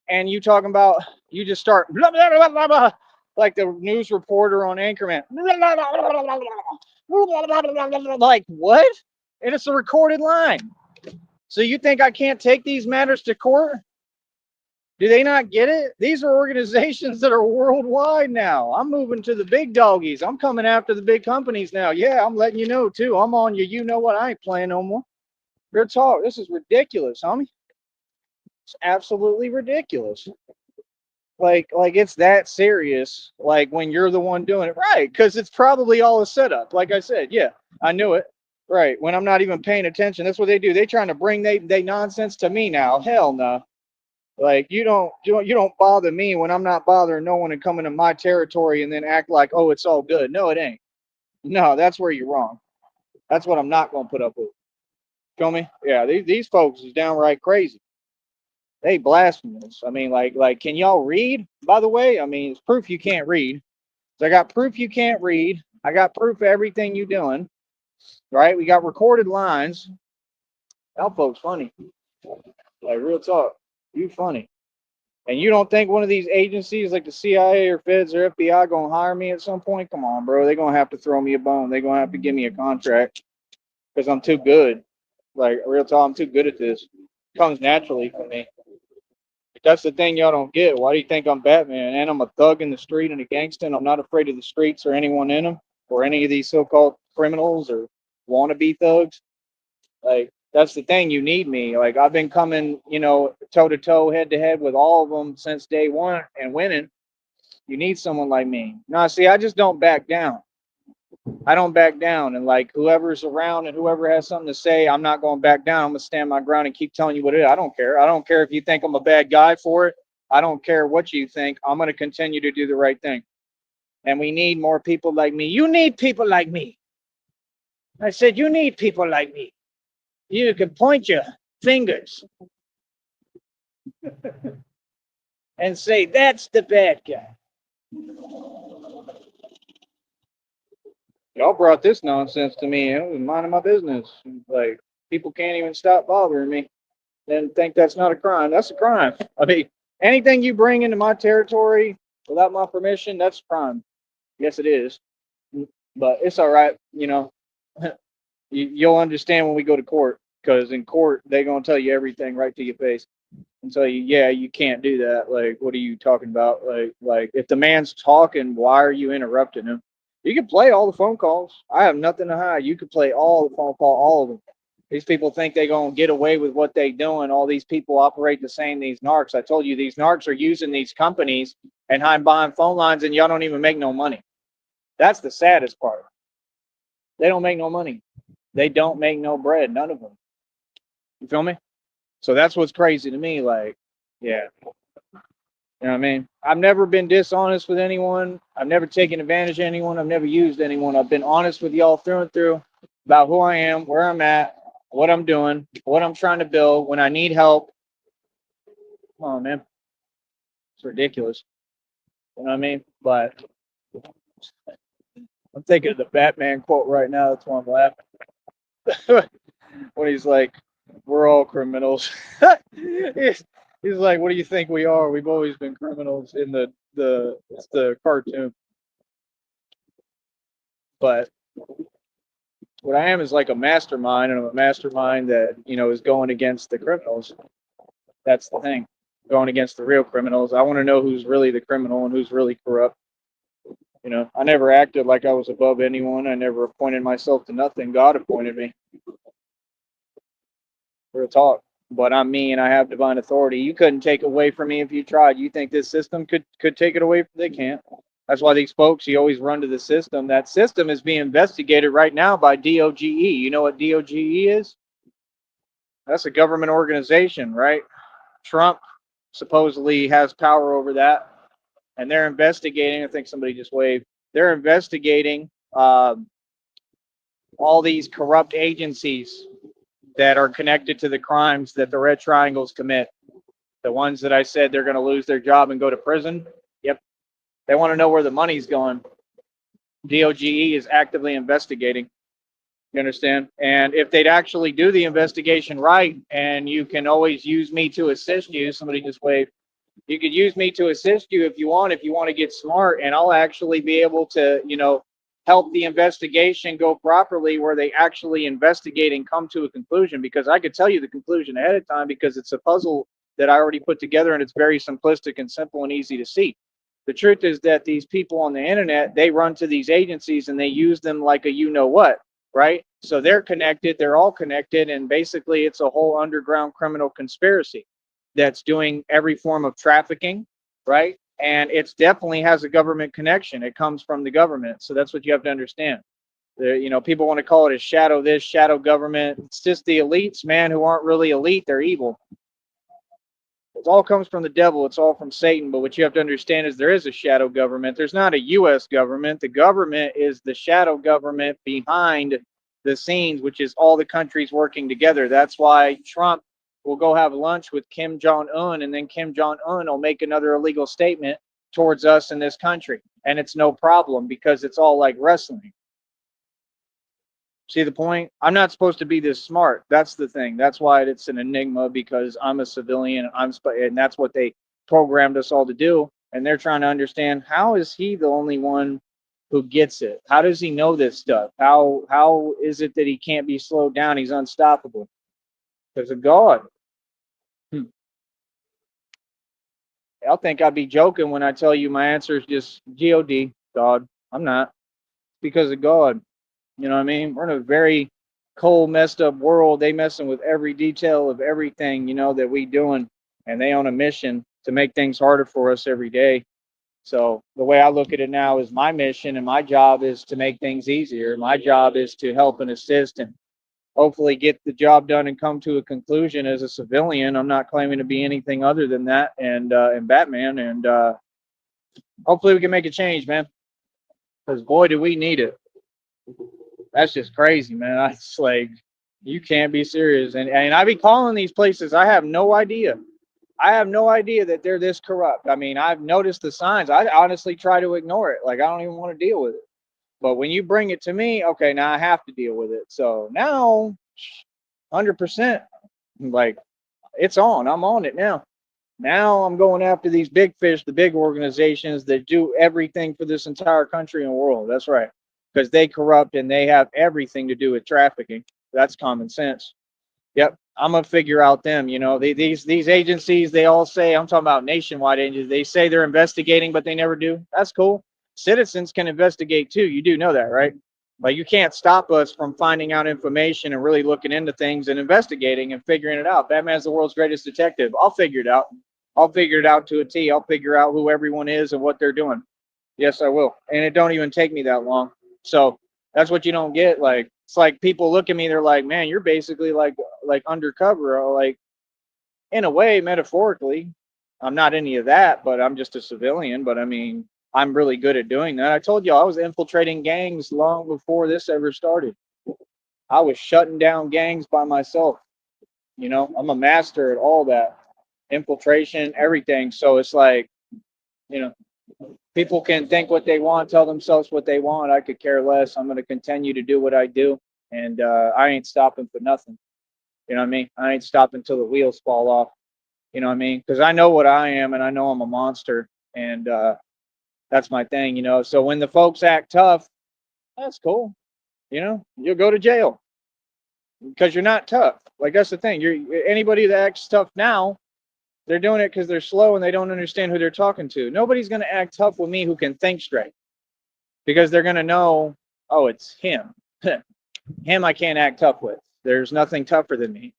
And you talking about, you just start blah, blah, blah, blah, blah, like the news reporter on Anchorman. Like, what? And it's a recorded line. So you think I can't take these matters to court? Do they not get it? These are organizations that are worldwide now. I'm moving to the big doggies. I'm coming after the big companies now. Yeah, I'm letting you know too. I'm on you. You know what? I ain't playing no more. Real talk. This is ridiculous, homie. It's absolutely ridiculous. Like it's that serious. Like when you're the one doing it, right? Because it's probably all a setup. Like I said, yeah, I knew it. Right. When I'm not even paying attention, that's what they do. They trying to bring they nonsense to me now. Hell no. Like you don't bother me when I'm not bothering no one and coming to my territory and then act like, oh, it's all good. No, it ain't. No, that's where you're wrong. That's what I'm not gonna put up with. Feel me? Yeah, these folks is downright crazy. They blasphemous. I mean, like, can y'all read? By the way, I mean, it's proof you can't read. So I got proof you can't read. I got proof of everything you doing. Right? We got recorded lines. Y'all folks funny. Like real talk. You funny. And you don't think one of these agencies like the CIA or Feds or FBI gonna hire me at some point? Come on, bro. They're gonna have to throw me a bone. They're gonna have to give me a contract because I'm too good. Like real talk, I'm too good at this. It comes naturally for me. That's the thing y'all don't get. Why do you think I'm Batman? And I'm a thug in the street and a gangster, and I'm not afraid of the streets or anyone in them or any of these so-called criminals or wannabe thugs. Like that's the thing. You need me. Like I've been coming, toe to toe, head to head with all of them since day one and winning. You need someone like me. No, see, I just don't back down. I don't back down. And like whoever's around and whoever has something to say, I'm not going back down. I'm gonna stand my ground and keep telling you what it is. I don't care. I don't care if you think I'm a bad guy for it. I don't care what you think. I'm gonna continue to do the right thing. And we need more people like me. You need people like me. I said, you need people like me. You can point your fingers and say, that's the bad guy. Y'all brought this nonsense to me. I was minding my business. Like, people can't even stop bothering me and think that's not a crime. That's a crime. I mean, anything you bring into my territory without my permission, that's a crime. Yes, it is. But it's all right. You'll understand when we go to court because in court, they're going to tell you everything right to your face and tell you, yeah, you can't do that. Like, what are you talking about? Like if the man's talking, why are you interrupting him? You can play all the phone calls. I have nothing to hide. You can play all the phone call, all of them. These people think they're going to get away with what they doing. All these people operate the same, these narcs. I told you, these narcs are using these companies and buying phone lines, and y'all don't even make no money. That's the saddest part. They don't make no money. They don't make no bread. None of them. You feel me? So that's what's crazy to me. Like, yeah. You know what I mean? I've never been dishonest with anyone. I've never taken advantage of anyone. I've never used anyone. I've been honest with y'all through and through about who I am, where I'm at, what I'm doing, what I'm trying to build. When I need help, come on, man, it's ridiculous. You know what I mean? But I'm thinking of the Batman quote right now. That's why I'm laughing. When he's like, "We're all criminals." he's like, "What do you think we are? We've always been criminals." In the it's the cartoon, but what I am is like a mastermind, and I'm a mastermind that is going against the criminals. That's the thing, going against the real criminals. I want to know who's really the criminal and who's really corrupt. I never acted like I was above anyone. I never appointed myself to nothing. God appointed me. Real talk. But I'm me and I have divine authority. You couldn't take it away from me if you tried. You think this system could take it away? They can't. That's why these folks, you always run to the system. That system is being investigated right now by DOGE. You know what DOGE is? That's a government organization, right? Trump supposedly has power over that, and they're investigating. I think somebody just waved. They're investigating all these corrupt agencies that are connected to the crimes that the Red Triangles commit. The ones that I said they're going to lose their job and go to prison. Yep. They want to know where the money's going. DOGE is actively investigating. You understand? And if they'd actually do the investigation right, and you can always use me to assist you, somebody just waved. You could use me to assist you if you want to get smart, and I'll actually be able to, help the investigation go properly where they actually investigate and come to a conclusion, because I could tell you the conclusion ahead of time because it's a puzzle that I already put together, and it's very simplistic and simple and easy to see. The truth is that these people on the internet, they run to these agencies and they use them like a what, right? So they're connected, they're all connected, and basically it's a whole underground criminal conspiracy that's doing every form of trafficking, right? And it definitely has a government connection. It comes from the government. So that's what you have to understand. People want to call it a shadow this, shadow government. It's just the elites, man, who aren't really elite. They're evil. It all comes from the devil. It's all from Satan. But what you have to understand is there is a shadow government. There's not a U.S. government. The government is the shadow government behind the scenes, which is all the countries working together. That's why Trump will go have lunch with Kim Jong-un, and then Kim Jong-un will make another illegal statement towards us in this country. And it's no problem because it's all like wrestling. See the point? I'm not supposed to be this smart. That's the thing. That's why it's an enigma, because I'm a civilian. And that's what they programmed us all to do. And they're trying to understand, how is he the only one who gets it? How does he know this stuff? How is it that he can't be slowed down? He's unstoppable because of God. I'll think I'd be joking when I tell you my answer is just God, God. I'm not. It's because of God. You know what I mean? We're in a very cold, messed up world. They messing with every detail of everything, that we doing. And they on a mission to make things harder for us every day. So the way I look at it now is my mission and my job is to make things easier. My job is to help and assist and hopefully get the job done and come to a conclusion as a civilian. I'm not claiming to be anything other than that and Batman. And hopefully we can make a change, man. Because boy, do we need it. That's just crazy, man. It's like, you can't be serious. And I be calling these places. I have no idea. I have no idea that they're this corrupt. I mean, I've noticed the signs. I honestly try to ignore it. Like, I don't even want to deal with it. But when you bring it to me, okay, now I have to deal with it. So now, 100%, like, it's on. I'm on it now. Now I'm going after these big fish, the big organizations that do everything for this entire country and world. That's right. Because they corrupt and they have everything to do with trafficking. That's common sense. Yep. I'm gonna figure out them. These agencies, they all say, I'm talking about nationwide agencies, they say they're investigating, but they never do. That's cool. Citizens can investigate too. You do know that, right? But you can't stop us from finding out information and really looking into things and investigating and figuring it out. Batman's the world's greatest detective. I'll figure it out. I'll figure it out to a T. I'll figure out who everyone is and what they're doing. Yes, I will. And it don't even take me that long. So that's what you don't get. Like, it's like people look at me, they're like, man, you're basically like undercover, or like, in a way, metaphorically. I'm not any of that, but I'm just a civilian. But I mean, I'm really good at doing that. I told you I was infiltrating gangs long before this ever started. I was shutting down gangs by myself. You know, I'm a master at all that infiltration, everything. So it's like, you know, people can think what they want, tell themselves what they want. I could care less. I'm going to continue to do what I do, and I ain't stopping for nothing. You know what I mean? I ain't stopping until the wheels fall off. You know what I mean? Because I know what I am, and I know I'm a monster, and that's my thing. You know, so when the folks act tough, that's cool. You know, you'll go to jail because you're not tough. Like that's the thing. You're anybody that acts tough now, they're doing it because they're slow and they don't understand who they're talking to. Nobody's going to act tough with me who can think straight because they're going to know, oh, it's him. Him I can't act tough with. There's nothing tougher than me.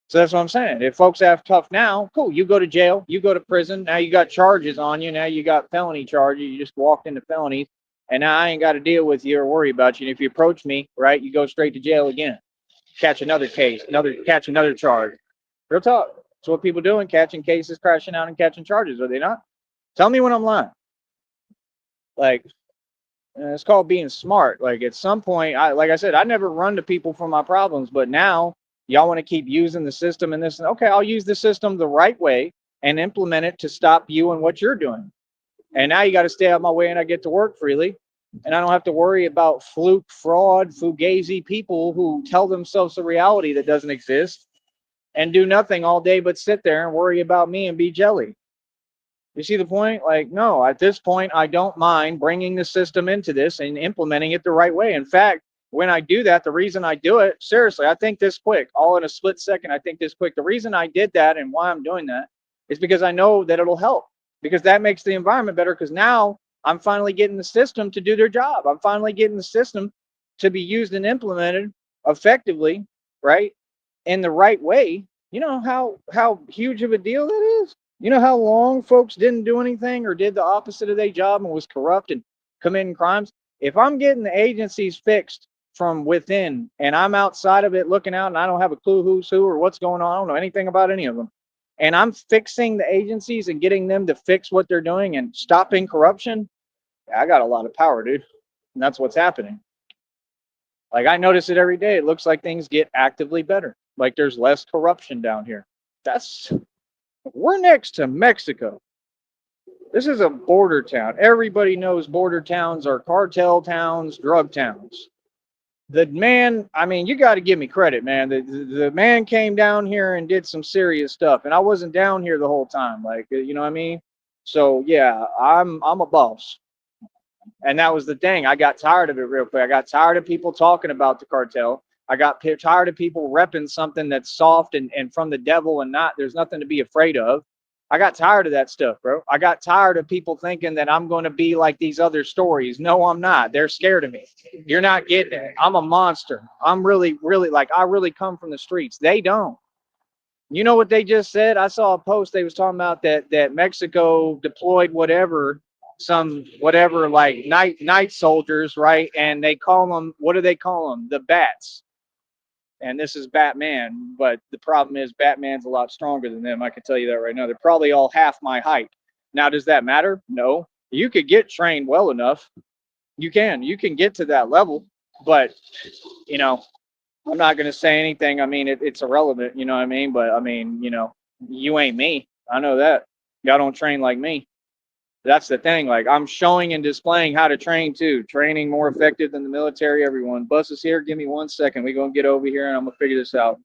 So that's what I'm saying. If folks act tough now, cool. You go to jail, you go to prison. Now you got charges on you. Now you got felony charges. You just walked into felonies. And now I ain't got to deal with you or worry about you. And if you approach me, right, you go straight to jail again. Catch another case, catch another charge. Real talk. That's what people doing, catching cases, crashing out, and catching charges. Are they not? Tell me when I'm lying. Like, it's called being smart. Like at some point, like I said, I never run to people for my problems, but now y'all want to keep using the system and this. Okay, I'll use the system the right way and implement it to stop you and what you're doing. And now you got to stay out of my way, and I get to work freely, and I don't have to worry about fluke, fraud, fugazi people who tell themselves a reality that doesn't exist and do nothing all day but sit there and worry about me and be jelly. You see the point? Like, no, at this point, I don't mind bringing the system into this and implementing it the right way. In fact, when I do that, the reason I do it, seriously, I think this quick, all in a split second, I think this quick. The reason I did that and why I'm doing that is because I know that it'll help, because that makes the environment better. Because now I'm finally getting the system to do their job. I'm finally getting the system to be used and implemented effectively, right? In the right way. You know how huge of a deal that is? You know how long folks didn't do anything or did the opposite of their job and was corrupt and committing crimes? If I'm getting the agencies fixed from within and I'm outside of it looking out and I don't have a clue who's who or what's going on, I don't know anything about any of them, and I'm fixing the agencies and getting them to fix what they're doing and stopping corruption, I got a lot of power, dude. And that's what's happening. Like I notice it every day. It looks like things get actively better. Like there's less corruption down here. That's We're next to Mexico. This is a border town. Everybody knows border towns are cartel towns, drug towns. The man, I mean, you got to give me credit, man. The man came down here and did some serious stuff, and I wasn't down here the whole time. Like, you know what I mean? So yeah, I'm a boss, and that was the thing. I got tired of it real quick. I got tired of people talking about the cartel. I got tired of people repping something that's soft and from the devil and not. There's nothing to be afraid of. I got tired of that stuff, bro. I got tired of people thinking that I'm going to be like these other stories. No, I'm not. They're scared of me. You're not getting it. I'm a monster. I'm really, really like I really come from the streets. They don't. You know what they just said? I saw a post. They was talking about that Mexico deployed whatever, some whatever like night soldiers, right? And they call them, what do they call them? The bats. And this is Batman, but the problem is Batman's a lot stronger than them. I can tell you that right now. They're probably all half my height. Now, does that matter? No. You could get trained well enough. You can get to that level, but you know, I'm not going to say anything. I mean, it's irrelevant, you know what I mean? But I mean, you ain't me. I know that. Y'all don't train like me. That's the thing. Like, I'm showing and displaying how to train too. Training more effective than the military, everyone. Bus is here. Give me 1 second. We're going to get over here and I'm going to figure this out.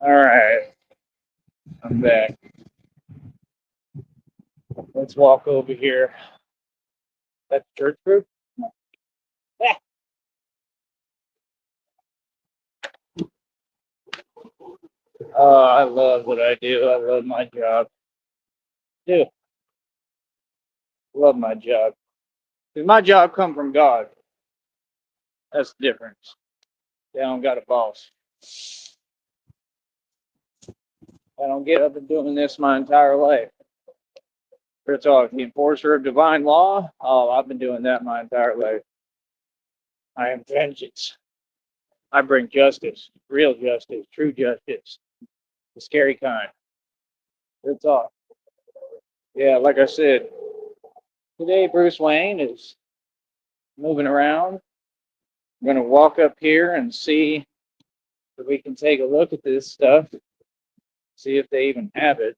All right, I'm back. Let's walk over here. That church group? Yeah. I love what I do. I love my job. Do love my job. 'Cause my job come from God. That's the difference. They don't got a boss. I don't get up and doing this my entire life. We're talking the enforcer of divine law. Oh, I've been doing that my entire life. I am vengeance. I bring justice, real justice, true justice, the scary kind. Good talk. Yeah, like I said, today Bruce Wayne is moving around. I'm gonna walk up here and see if we can take a look at this stuff, see if they even have it.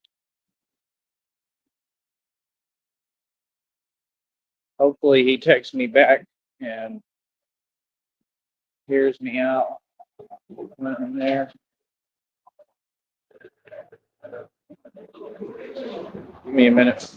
Hopefully he texts me back and hears me out when I'm there. Give me a minute.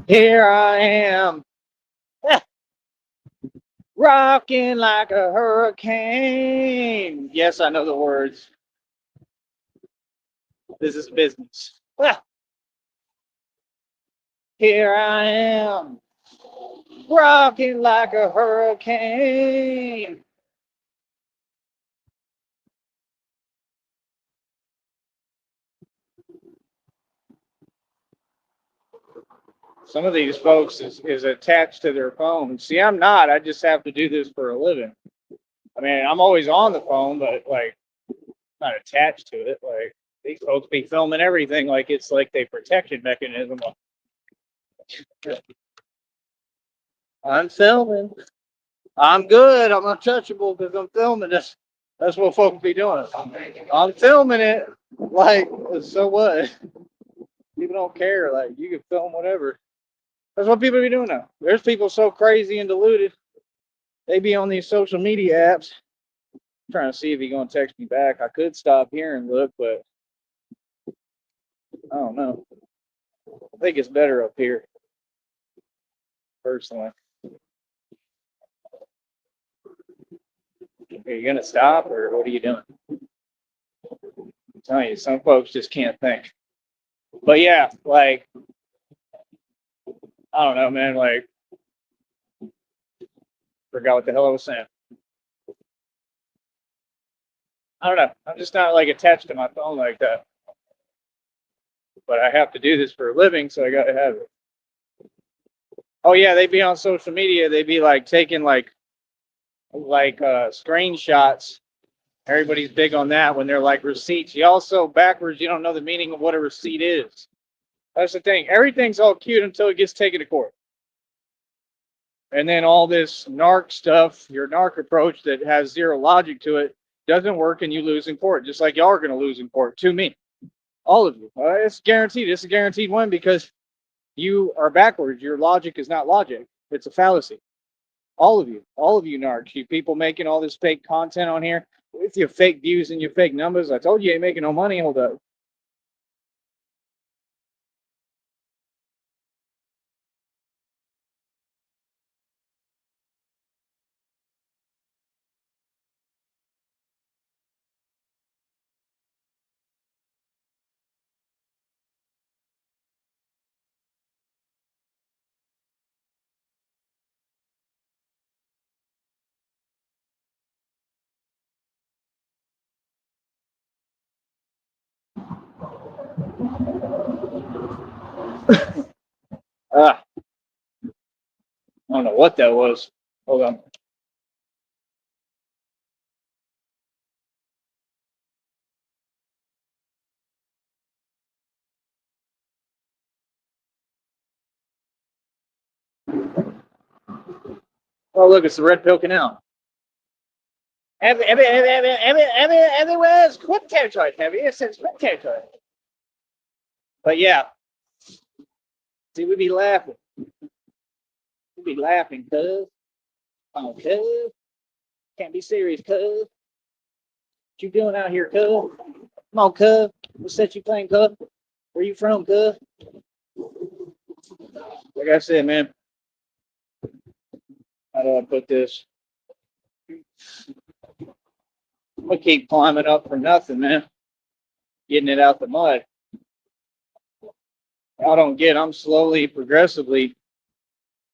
Here I am, rocking like a hurricane. Yes, I know the words. This is business. Here I am, rocking like a hurricane. Some of these folks is attached to their phone. See, I'm not. I just have to do this for a living. I mean, I'm always on the phone, but like not attached to it. Like these folks be filming everything like it's like a protection mechanism. I'm filming. I'm good. I'm untouchable because I'm filming this. That's what folks be doing. I'm filming it. Like, so what? People don't care. Like, you can film whatever. That's what people be doing now. There's people so crazy and deluded. They be on these social media apps. I'm trying to see if he's gonna text me back. I could stop here and look, but I don't know. I think it's better up here. personally. Are you gonna stop or what are you doing? I'm telling you, some folks just can't think. But yeah, like I don't know, man. Like forgot what the hell I was saying. I don't know. I'm just not like attached to my phone like that. But I have to do this for a living, so I gotta have it. Oh yeah, they be on social media. They be like taking screenshots. Everybody's big on that when they're like receipts. You also backwards. You don't know the meaning of what a receipt is. That's the thing. Everything's all cute until it gets taken to court. And then all this narc stuff, your narc approach that has zero logic to it, doesn't work and you lose in court, just like y'all are going to lose in court to me. All of you. It's guaranteed. It's a guaranteed win because you are backwards. Your logic is not logic, it's a fallacy. All of you narcs, you people making all this fake content on here with your fake views and your fake numbers. I told you ain't making no money. Hold up. Ah, I don't know what that was. Hold on. Oh, look, it's the red pill canal. Everywhere's quit territory, heavy. It says quit territory. But yeah, see, we be laughing. We be laughing, cuz. Oh, cuz. Can't be serious, cuz. What you doing out here, cuz? Come on, cuz. What set you playing, cuz? Where you from, cuz? Like I said, man, how do I put this? I'm gonna keep climbing up for nothing, man. Getting it out the mud. I don't get. I'm slowly, progressively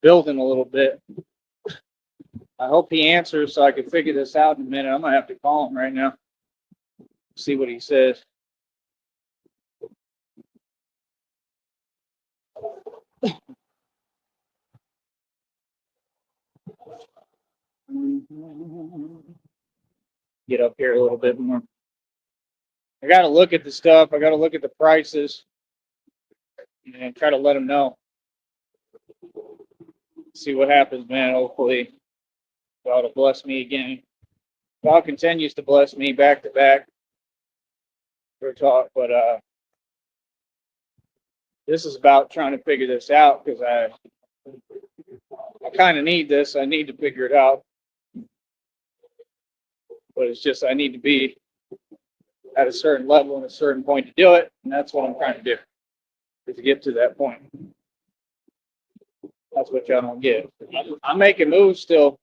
building a little bit. I hope he answers so I can figure this out in a minute. I'm gonna have to call him right now. See what he says. Get up here a little bit more. I got to look at the stuff. I got to look at the prices and try to let them know. See what happens, man. Hopefully, God will bless me again. God continues to bless me back to back for talk, but this is about trying to figure this out because I kind of need this. I need to figure it out, but it's just I need to be at a certain level and a certain point to do it, and that's what I'm trying to do is to get to that point. That's what y'all don't get. I'm making moves still,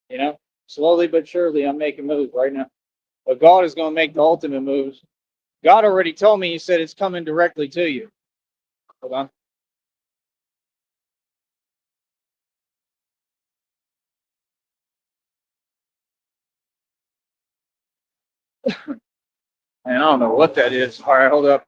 you know, slowly but surely. I'm making moves right now, but God is going to make the ultimate moves. God already told me. He said it's coming directly to you. Hold on. And I don't know what that is. All right, hold up.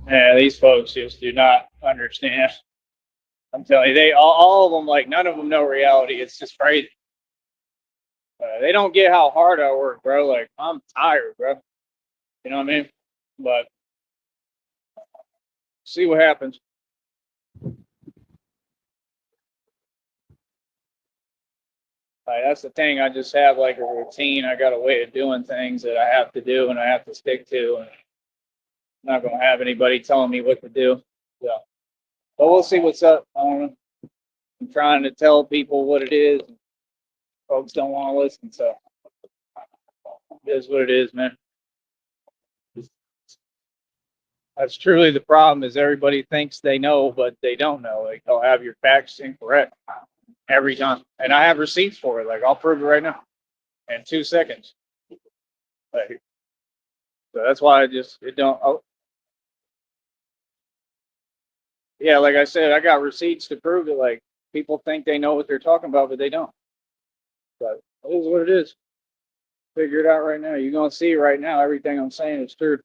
Yeah, these folks just do not understand. I'm telling you, they all of them, like, none of them know reality. It's just crazy. They don't get how hard I work, bro. Like, I'm tired, bro. You know what I mean? But see what happens. Like, that's the thing. I just have like a routine. I got a way of doing things that I have to do and I have to stick to. And I'm not gonna have anybody telling me what to do. So, but we'll see what's up. I don't know. I'm trying to tell people what it is. Folks don't want to listen, so it is what it is, man. That's truly the problem. Is everybody thinks they know, but they don't know. Like, they'll have your facts incorrect every time, and I have receipts for it. Like, I'll prove it right now in 2 seconds. Like, so that's why I just it don't. Oh, yeah, like I said, I got receipts to prove it. Like, people think they know what they're talking about, but they don't. But it is what it is. Figure it out right now. You're gonna see right now. Everything I'm saying is true.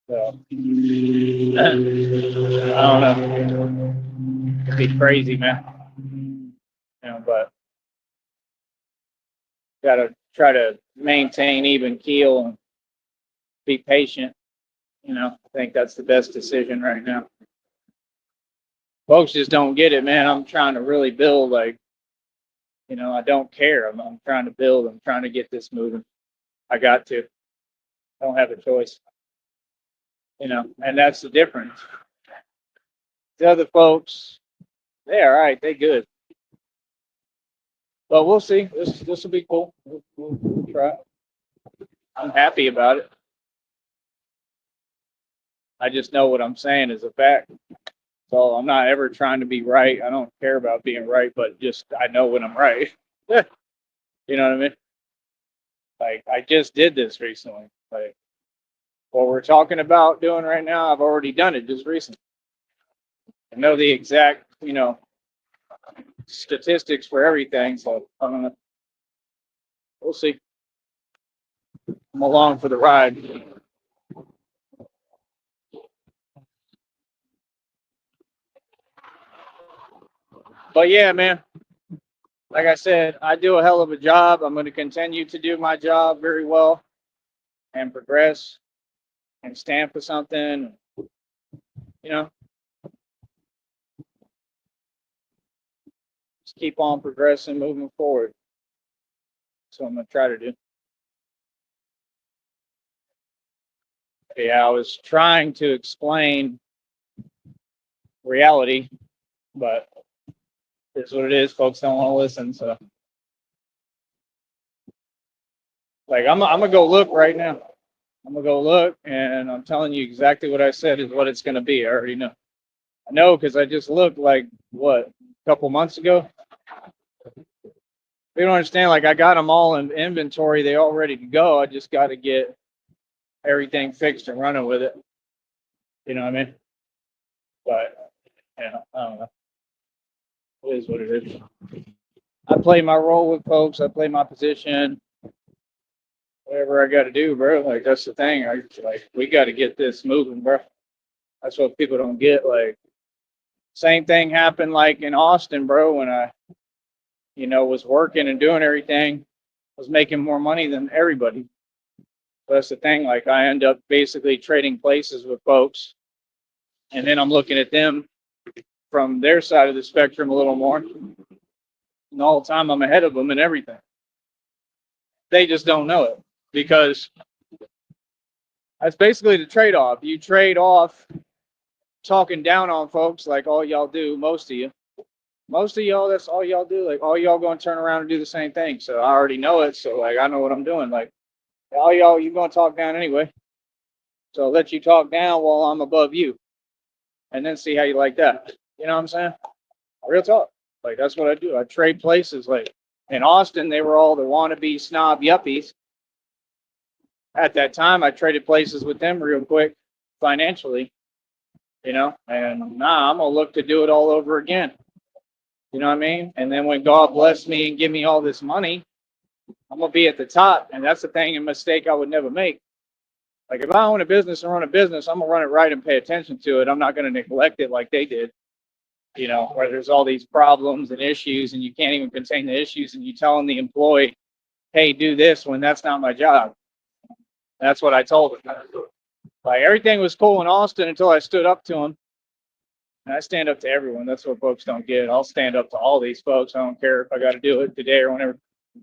So I don't know. It'd be crazy, man. But gotta try to maintain even keel and be patient. I think that's the best decision right now. Folks just don't get it, man. I'm trying to really build, like, I don't care. I'm trying to build. I'm trying to get this moving. I got to. I don't have a choice. And that's the difference. The other folks, they all right. They good. But we'll see. This will be cool. We'll try. I'm happy about it. I just know what I'm saying is a fact. So I'm not ever trying to be right. I don't care about being right, but just I know when I'm right. You know what I mean? Like, I just did this recently. Like, what we're talking about doing right now, I've already done it just recently. I know the exact, statistics for everything. So I don't know. We'll see. I'm along for the ride. But yeah, man, like I said, I do a hell of a job. I'm going to continue to do my job very well and progress and stand for something. You know, just keep on progressing, moving forward. So I'm going to try to do. Yeah, I was trying to explain reality, but it's what it is. Folks don't want to listen. So, like, I'm gonna go look right now. I'm gonna go look, and I'm telling you exactly what I said is what it's gonna be. I already know. I know because I just looked, like, what, a couple months ago. You don't understand. Like, I got them all in inventory. They all ready to go. I just got to get everything fixed and running with it. You know what I mean? But yeah, I don't know. It is what it is. I play my role with folks. I play my position. Whatever I got to do, bro. Like, that's the thing. We got to get this moving, bro. That's what people don't get. Like, same thing happened like in Austin, bro. When I, was working and doing everything, I was making more money than everybody. So that's the thing. Like, I end up basically trading places with folks, and then I'm looking at them from their side of the spectrum a little more. And all the time I'm ahead of them and everything. They just don't know it because that's basically the trade off. You trade off talking down on folks like all y'all do, most of you. Most of y'all, that's all y'all do. Like, all y'all going to turn around and do the same thing. So I already know it. So, like, I know what I'm doing. Like, all y'all, you going to talk down anyway. So I'll let you talk down while I'm above you. And then see how you like that. You know what I'm saying? Real talk. Like, that's what I do. I trade places. Like, in Austin, they were all the wannabe snob yuppies. At that time, I traded places with them real quick financially, and nah, I'm going to look to do it all over again. You know what I mean? And then when God bless me and give me all this money, I'm going to be at the top. And that's the thing, a mistake I would never make. Like if I own a business and run a business, I'm gonna run it right and pay attention to it. I'm not gonna neglect it like they did. Where there's all these problems and issues, and you can't even contain the issues, and you telling the employee, "Hey, do this," when that's not my job. That's what I told him. Like everything was cool in Austin until I stood up to him. And I stand up to everyone. That's what folks don't get. I'll stand up to all these folks. I don't care if I got to do it today or whenever.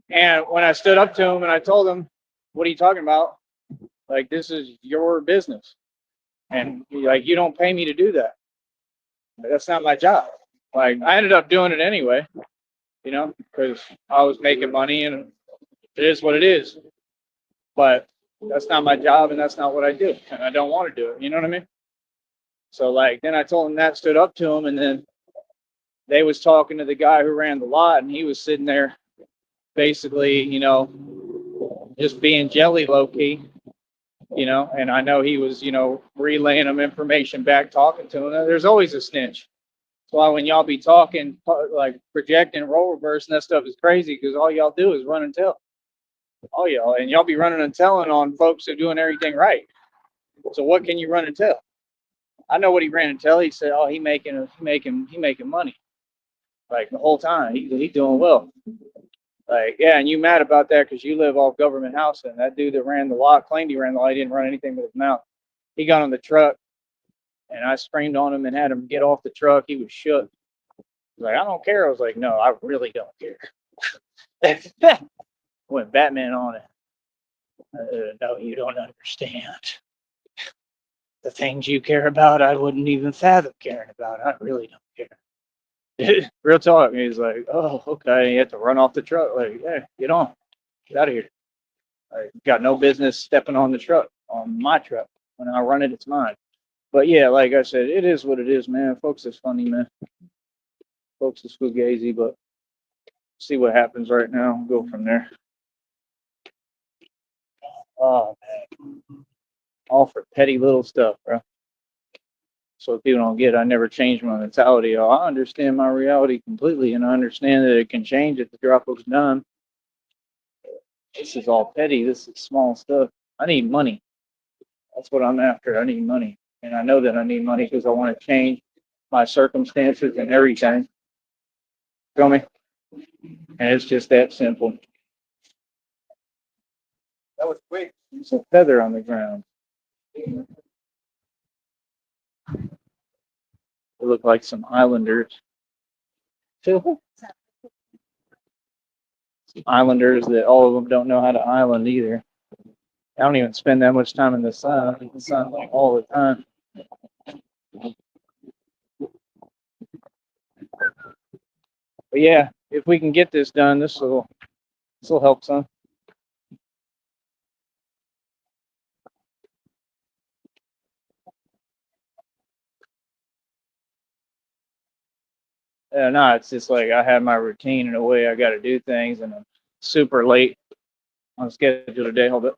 And when I stood up to him and I told him, "What are you talking about? Like this is your business, and like you don't pay me to do that. That's not my job." Like I ended up doing it anyway, because I was making money and it is what it is. But that's not my job and that's not what I do, and I don't want to do it. You know what I mean? So like then I told him that, stood up to him, and then they was talking to the guy who ran the lot, and he was sitting there basically, just being jelly low key, and I know he was, relaying them information back, talking to him. There's always a snitch. That's why when y'all be talking, like projecting role reverse and that stuff is crazy, because all y'all do is run and tell. All y'all, and y'all be running and telling on folks who are doing everything right. So what can you run and tell? I know what he ran and tell. He said, "Oh, he making money." Like the whole time, he doing well. Like, yeah, and you mad about that because you live off government housing. That dude that ran the lot claimed he ran the lot. He didn't run anything with his mouth. He got on the truck, and I screamed on him and had him get off the truck. He was shook. He was like, "I don't care." I was like, "No, I really don't care." Went Batman on it. No, you don't understand. The things you care about, I wouldn't even fathom caring about. I really don't care. Real talk. He's like, "Oh, okay." You have to run off the truck. Like, yeah, get on. Get out of here. I got no business stepping on the truck, on my truck. When I run it, it's mine. But yeah, like I said, it is what it is, man. Folks is funny, man. Folks is fugazi, but see what happens right now. Go from there. Oh man, all for petty little stuff, bro. So people don't get. I never changed my mentality. Oh, I understand my reality completely, and I understand that it can change at the drop of a dime. This is all petty. This is small stuff. I need money. That's what I'm after. I need money, and I know that I need money because I want to change my circumstances and everything. Feel me? And it's just that simple. That was quick. There's a feather on the ground. It looked like some islanders. Some islanders that all of them don't know how to island either. I don't even spend that much time in the sun. In the sun like all the time. But yeah, if we can get this done, this will help some. No, it's just like I have my routine and the way I got to do things, and I'm super late on schedule today. Hold up.